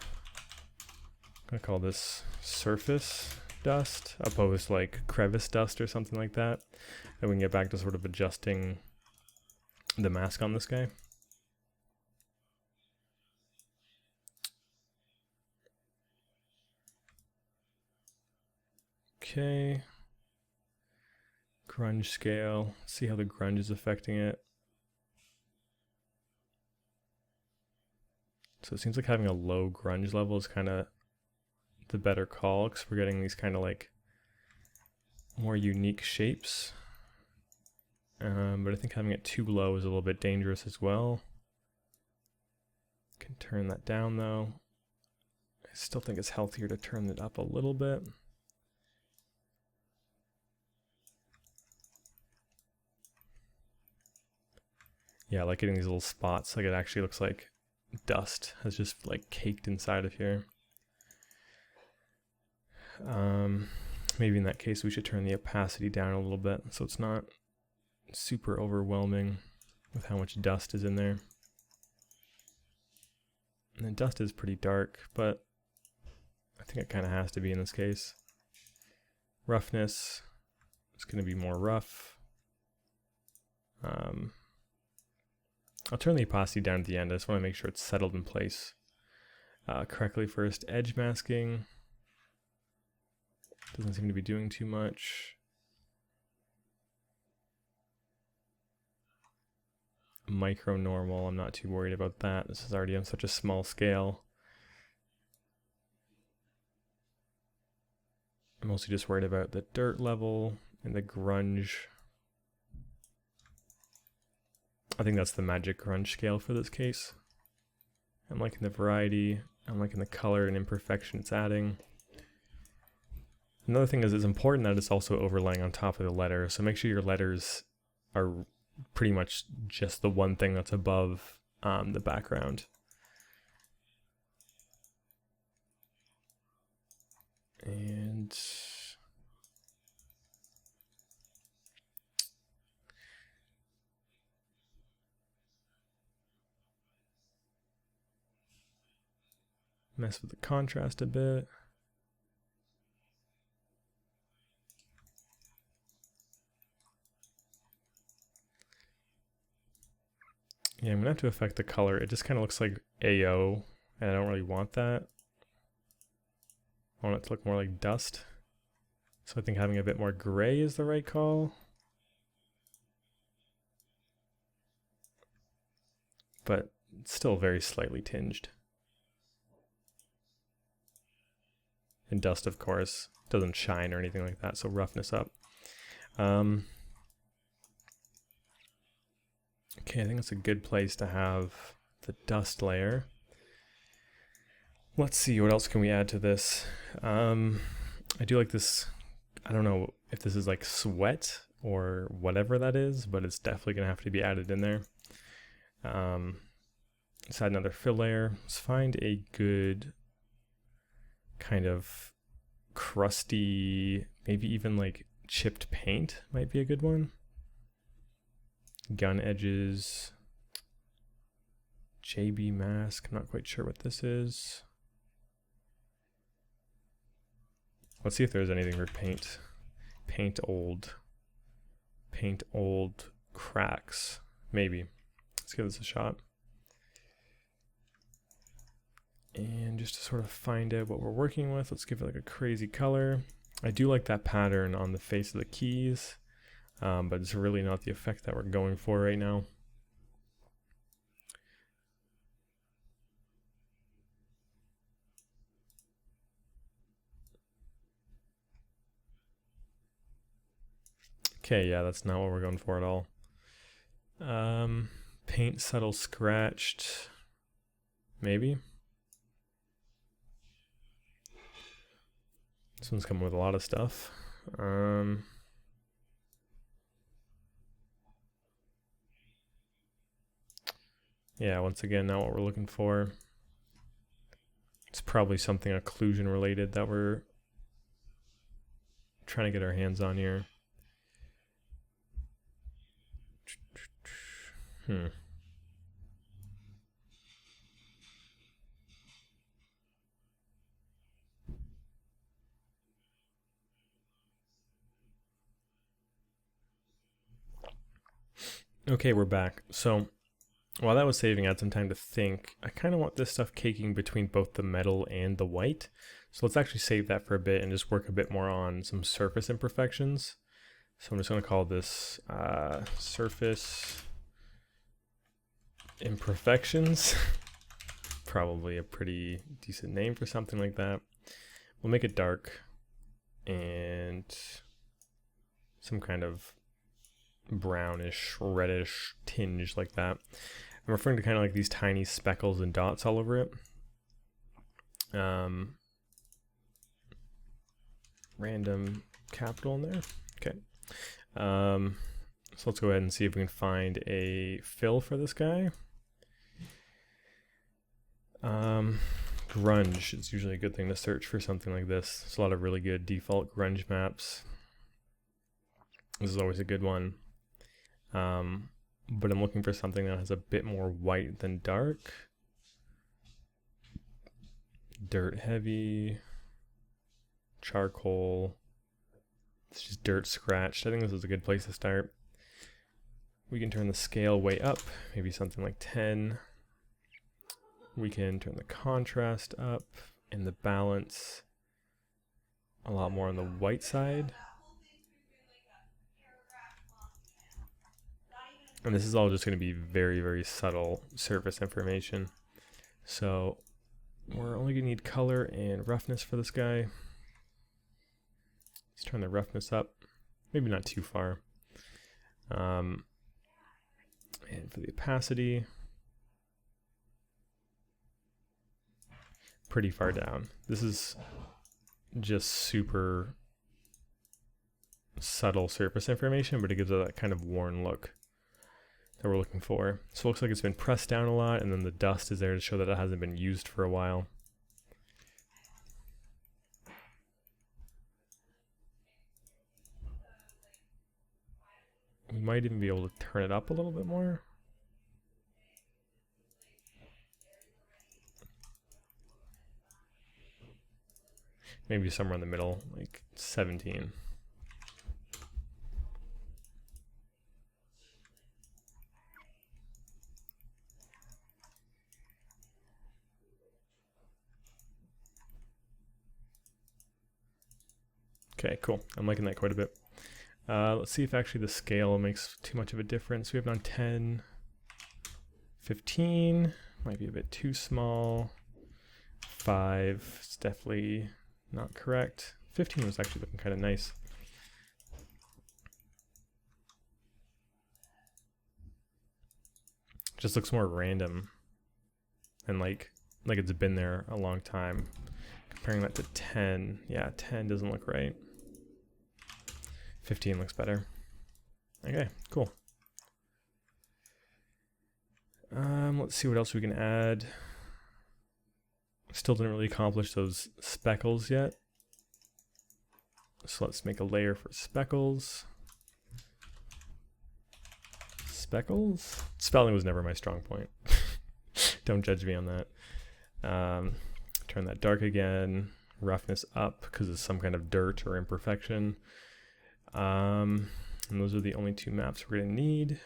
I'm gonna call this surface dust, opposed to like crevice dust or something like that. And we can get back to sort of adjusting the mask on this guy. Okay. Grunge scale. See how the grunge is affecting it. So it seems like having a low grunge level is kind of the better call, because we're getting these kind of like more unique shapes. But I think having it too low is a little bit dangerous as well. Can turn that down though. I still think it's healthier to turn it up a little bit. Yeah, I like getting these little spots, like it actually looks like dust has just like caked inside of here. Maybe in that case we should turn the opacity down a little bit so it's not super overwhelming with how much dust is in there. And the dust is pretty dark, but I think it kind of has to be in this case. Roughness, it's going to be more rough. I'll turn the opacity down at the end. I just want to make sure it's settled in place correctly first. Edge masking doesn't seem to be doing too much. Micro normal, I'm not too worried about that. This is already on such a small scale. I'm mostly just worried about the dirt level and the grunge. I think that's the magic grunge scale for this case. I'm liking the variety, I'm liking the color and imperfection it's adding. Another thing is it's important that it's also overlaying on top of the letter, so make sure your letters are pretty much just the one thing that's above the background. And mess with the contrast a bit. Yeah, I'm gonna have to affect the color. It just kind of looks like AO, and I don't really want that. I want it to look more like dust. So I think having a bit more gray is the right call. But it's still very slightly tinged. And dust, of course, doesn't shine or anything like that, so roughness up. Okay, I think it's a good place to have the dust layer. Let's see, what else can we add to this? I do like this, I don't know if this is like sweat or whatever that is, but it's definitely gonna have to be added in there. Let's add another fill layer. Let's find a good kind of crusty, maybe even like chipped paint might be a good one. Gun edges, JB mask, I'm not quite sure what this is. Let's see if there's anything for paint. Paint old cracks, maybe. Let's give this a shot. And just to sort of find out what we're working with, let's give it like a crazy color. I do like that pattern on the face of the keys, but it's really not the effect that we're going for right now. Okay, yeah, that's not what we're going for at all. Paint subtle scratched, maybe. This one's coming with a lot of stuff. Yeah, once again, not what we're looking for. It's probably something occlusion related that we're trying to get our hands on here. Okay, we're back. So while that was saving, I had some time to think. I kind of want this stuff caking between both the metal and the white. So let's actually save that for a bit and just work a bit more on some surface imperfections. So I'm just going to call this surface imperfections. Probably a pretty decent name for something like that. We'll make it dark and some kind of brownish, reddish tinge like that. I'm referring to kind of like these tiny speckles and dots all over it. Random capital in there. Okay. So let's go ahead and see if we can find a fill for this guy. Grunge is usually a good thing to search for something like this. There's a lot of really good default grunge maps. This is always a good one. But I'm looking for something that has a bit more white than dark. Dirt heavy. Charcoal. It's just dirt scratched. I think this is a good place to start. We can turn the scale way up, maybe something like 10. We can turn the contrast up and the balance a lot more on the white side. And this is all just going to be very, very subtle surface information. So we're only going to need color and roughness for this guy. Let's turn the roughness up, maybe not too far. And for the opacity, pretty far down. This is just super subtle surface information, but it gives it that kind of worn look that we're looking for. So it looks like it's been pressed down a lot, and then the dust is there to show that it hasn't been used for a while. We might even be able to turn it up a little bit more. Maybe somewhere in the middle, like 17. Okay, cool. I'm liking that quite a bit. Let's see if actually the scale makes too much of a difference. We have it on 10, 15, might be a bit too small. 5, it's definitely not correct. 15 was actually looking kind of nice. Just looks more random and like it's been there a long time. Comparing that to 10, yeah, 10 doesn't look right. 15 looks better. Okay, cool. Let's see what else we can add. Still didn't really accomplish those speckles yet. So let's make a layer for speckles. Speckles? Spelling was never my strong point. Don't judge me on that. Turn that dark again. Roughness up because it's some kind of dirt or imperfection. And those are the only two maps we're going to need.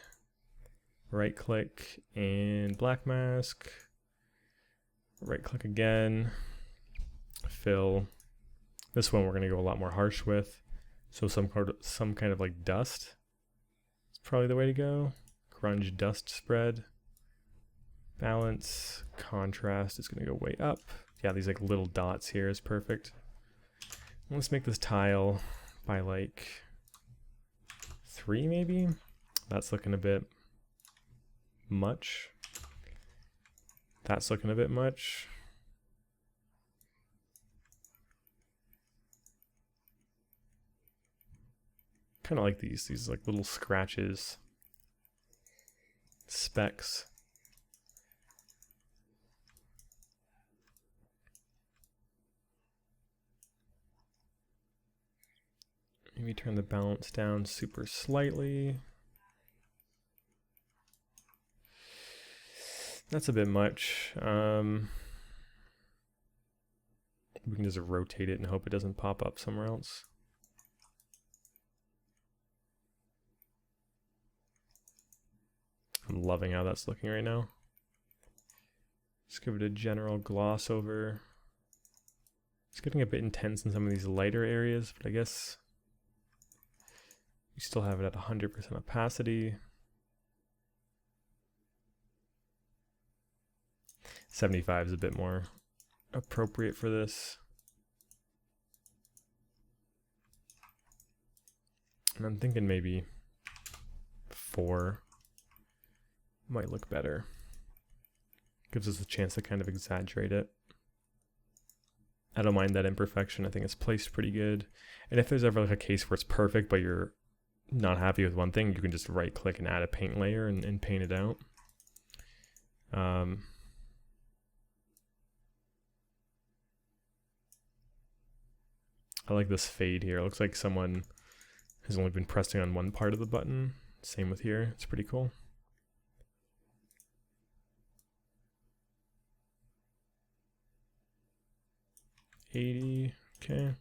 Right click and black mask. Right click again, fill. This one we're going to go a lot more harsh with. So some kind of like dust. It's probably the way to go. Grunge dust spread. Balance, contrast is going to go way up. Yeah, these like little dots here is perfect. Let's make this tile by like 3 maybe. That's looking a bit much. That's looking a bit much. Kind of like these like little scratches, specks. Maybe turn the balance down super slightly. That's a bit much. We can just rotate it and hope it doesn't pop up somewhere else. I'm loving how that's looking right now. Just give it a general gloss over. It's getting a bit intense in some of these lighter areas, but I guess we still have it at 100% opacity. 75 is a bit more appropriate for this. And I'm thinking maybe 4 might look better. Gives us a chance to kind of exaggerate it. I don't mind that imperfection. I think it's placed pretty good. And if there's ever like a case where it's perfect, but you're not happy with one thing, you can just right click and add a paint layer and paint it out. I like this fade here. It looks like someone has only been pressing on one part of the button. Same with here. It's pretty cool. $80, okay.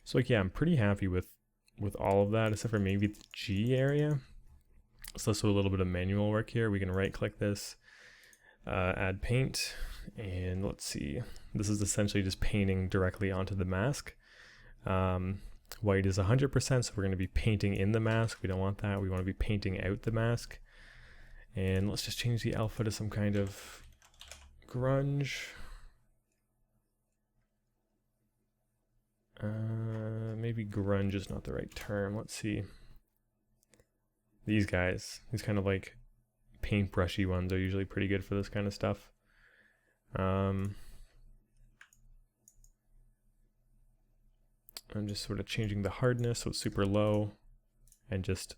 So like, yeah, I'm pretty happy with all of that, except for maybe the G area. So let's do a little bit of manual work here. We can right click this, add paint, and let's see. This is essentially just painting directly onto the mask. White is 100%, so we're going to be painting in the mask. We don't want that. We want to be painting out the mask. And let's just change the alpha to some kind of grunge. Maybe grunge is not the right term. Let's see. These guys, these kind of like paintbrushy ones are usually pretty good for this kind of stuff. I'm just sort of changing the hardness so it's super low and just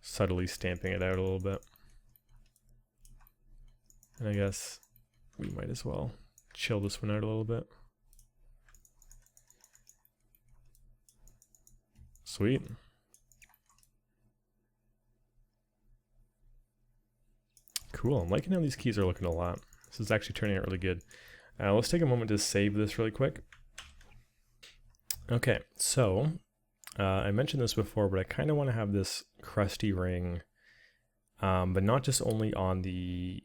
subtly stamping it out a little bit. And I guess we might as well chill this one out a little bit. Sweet. Cool, I'm liking how these keys are looking a lot. This is actually turning out really good. Let's take a moment to save this really quick. Okay, so I mentioned this before, but I kind of want to have this crusty ring, but not just only on the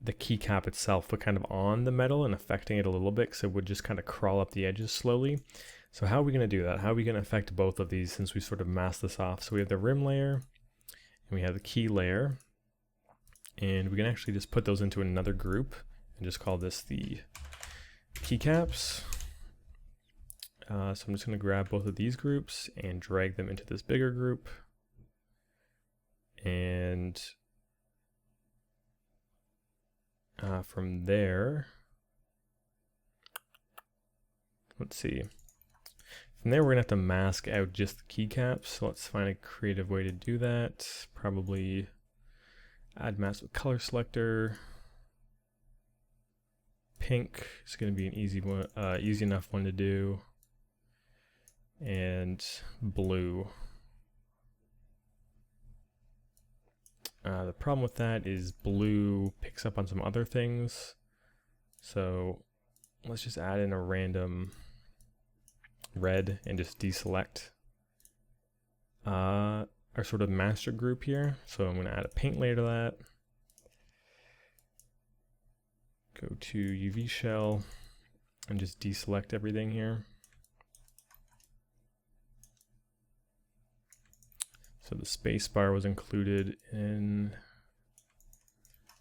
keycap itself, but kind of on the metal and affecting it a little bit, because it would just kind of crawl up the edges slowly. So how are we going to do that? How are we going to affect both of these since we sort of masked this off? So we have the rim layer and we have the key layer, and we can actually just put those into another group and just call this the keycaps. So I'm just going to grab both of these groups and drag them into this bigger group. And from there, let's see. From there, we're gonna have to mask out just the keycaps. So let's find a creative way to do that. Probably add mask with color selector. Pink is gonna be an easy one, easy enough one to do. And blue. The problem with that is blue picks up on some other things. So let's just add in a random red and just deselect. Are our sort of master group here. So I'm going to add a paint layer to that. Go to UV shell and just deselect everything here. So the space bar was included in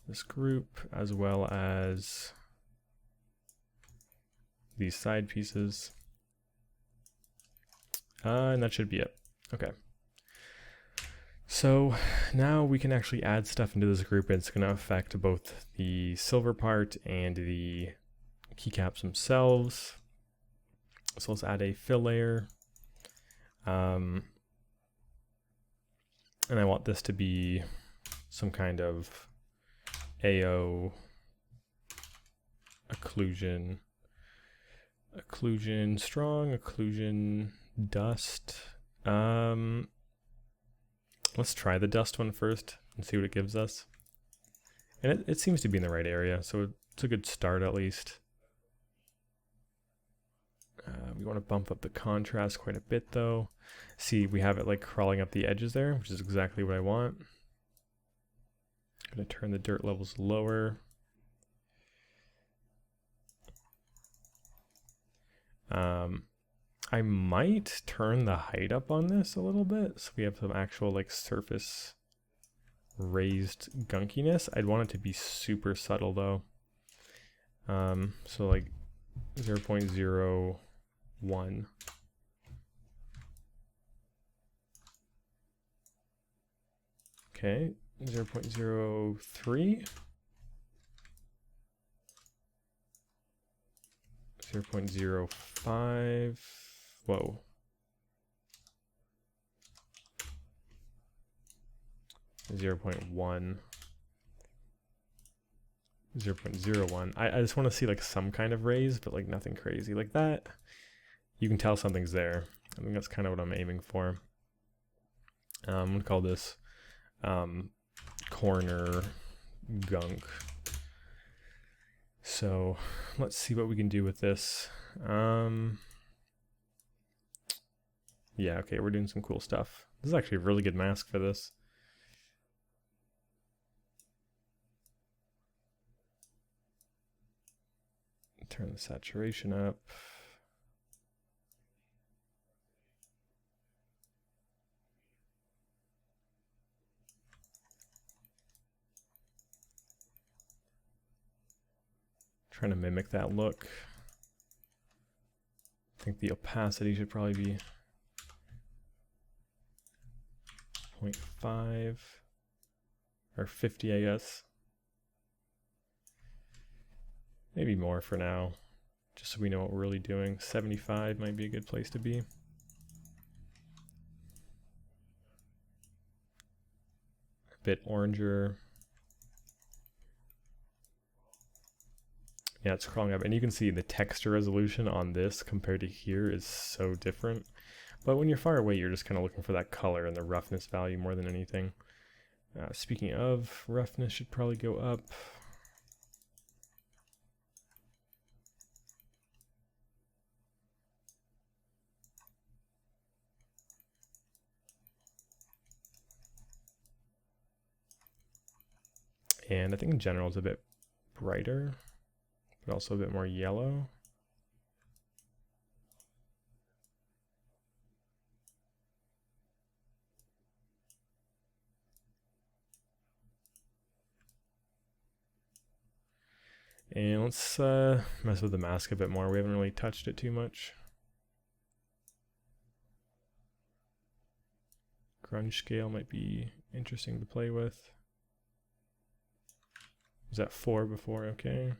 this group, as well as these side pieces. And that should be it. Okay. So now we can actually add stuff into this group, and it's going to affect both the silver part and the keycaps themselves. So let's add a fill layer. And I want this to be some kind of AO occlusion strong, occlusion dust. Let's try the dust one first and see what it gives us. And it seems to be in the right area, so it's a good start at least. We want to bump up the contrast quite a bit though. See, we have it like crawling up the edges there, which is exactly what I want. I'm going to turn the dirt levels lower. I might turn the height up on this a little bit so we have some actual like surface raised gunkiness. I'd want it to be super subtle though. So like 0.01. Okay, 0.03. 0.05. Whoa. 0.1. 0.01. I just want to see like some kind of raise, but like nothing crazy like that. You can tell something's there. I think that's kind of what I'm aiming for. I'm going to call this corner gunk. So let's see what we can do with this. Yeah, okay, we're doing some cool stuff. This is actually a really good mask for this. Turn the saturation up. Trying to mimic that look. I think the opacity should probably be 0.5 or 50, I guess. Maybe more for now, just so we know what we're really doing. 75 might be a good place to be. A bit oranger. Yeah, it's crawling up, and you can see the texture resolution on this compared to here is so different. But when you're far away, you're just kind of looking for that color and the roughness value more than anything. Speaking of, roughness should probably go up. And I think in general it's a bit brighter, but also a bit more yellow. And let's mess with the mask a bit more. We haven't really touched it too much. Grunge scale might be interesting to play with. Was that 4 before? Okay.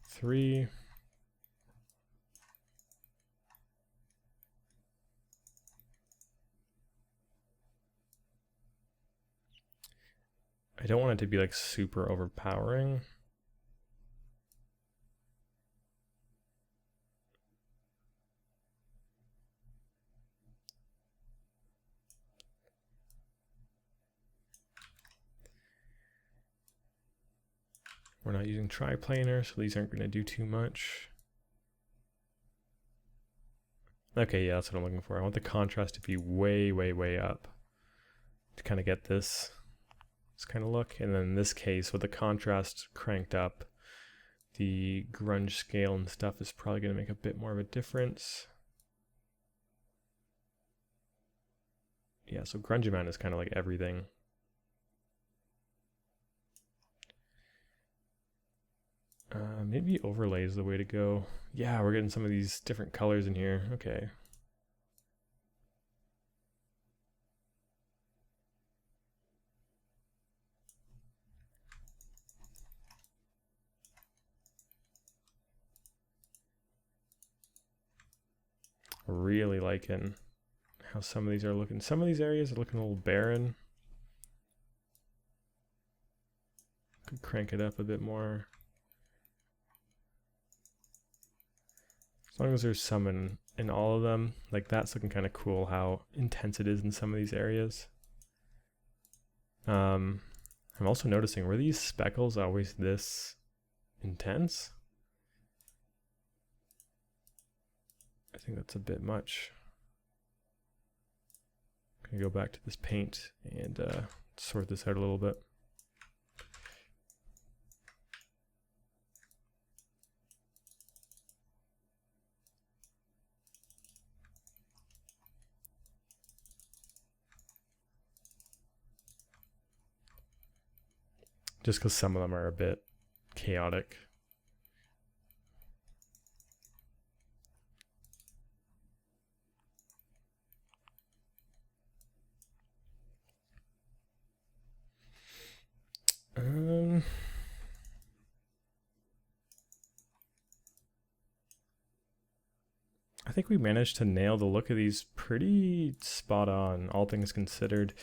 3. I don't want it to be like super overpowering. We're not using triplanar, so these aren't going to do too much. Okay, yeah, that's what I'm looking for. I want the contrast to be way, way, way up. to kind of get this kind of look. And then in this case, with the contrast cranked up, the grunge scale and stuff is probably going to make a bit more of a difference. Yeah, so grunge amount is kind of like everything. Maybe overlay is the way to go. Yeah, we're getting some of these different colors in here. Okay. Really liking how some of these are looking. Some of these areas are looking a little barren. Could crank it up a bit more. As long as there's some in all of them, like that's looking kind of cool how intense it is in some of these areas. I'm also noticing, were these speckles always this intense? I think that's a bit much. I'm gonna go back to this paint and sort this out a little bit. Just because some of them are a bit chaotic. I think we managed to nail the look of these pretty spot on, all things considered.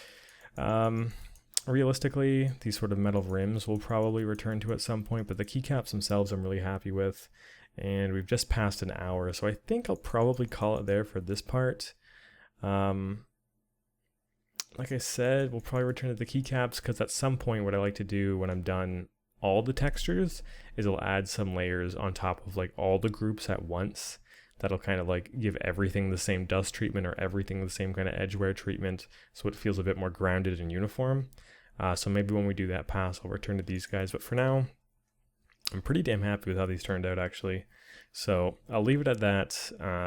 Realistically, these sort of metal rims will probably return to at some point, but the keycaps themselves I'm really happy with. And we've just passed an hour, so I think I'll probably call it there for this part. Like I said, we'll probably return to the keycaps because at some point what I like to do when I'm done all the textures is I'll add some layers on top of like all the groups at once. That'll kind of like give everything the same dust treatment or everything the same kind of edge wear treatment, so it feels a bit more grounded and uniform. So maybe when we do that pass, I'll return to these guys. But for now, I'm pretty damn happy with how these turned out, actually. So I'll leave it at that.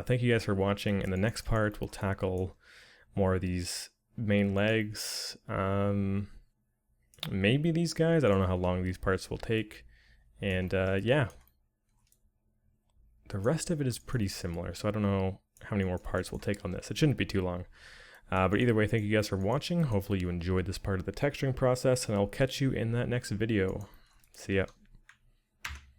Thank you guys for watching. In the next part, we'll tackle more of these main legs. Maybe these guys. I don't know how long these parts will take. And yeah. The rest of it is pretty similar, so I don't know how many more parts we'll take on this. It shouldn't be too long. But either way, thank you guys for watching. Hopefully you enjoyed this part of the texturing process, and I'll catch you in that next video. See ya.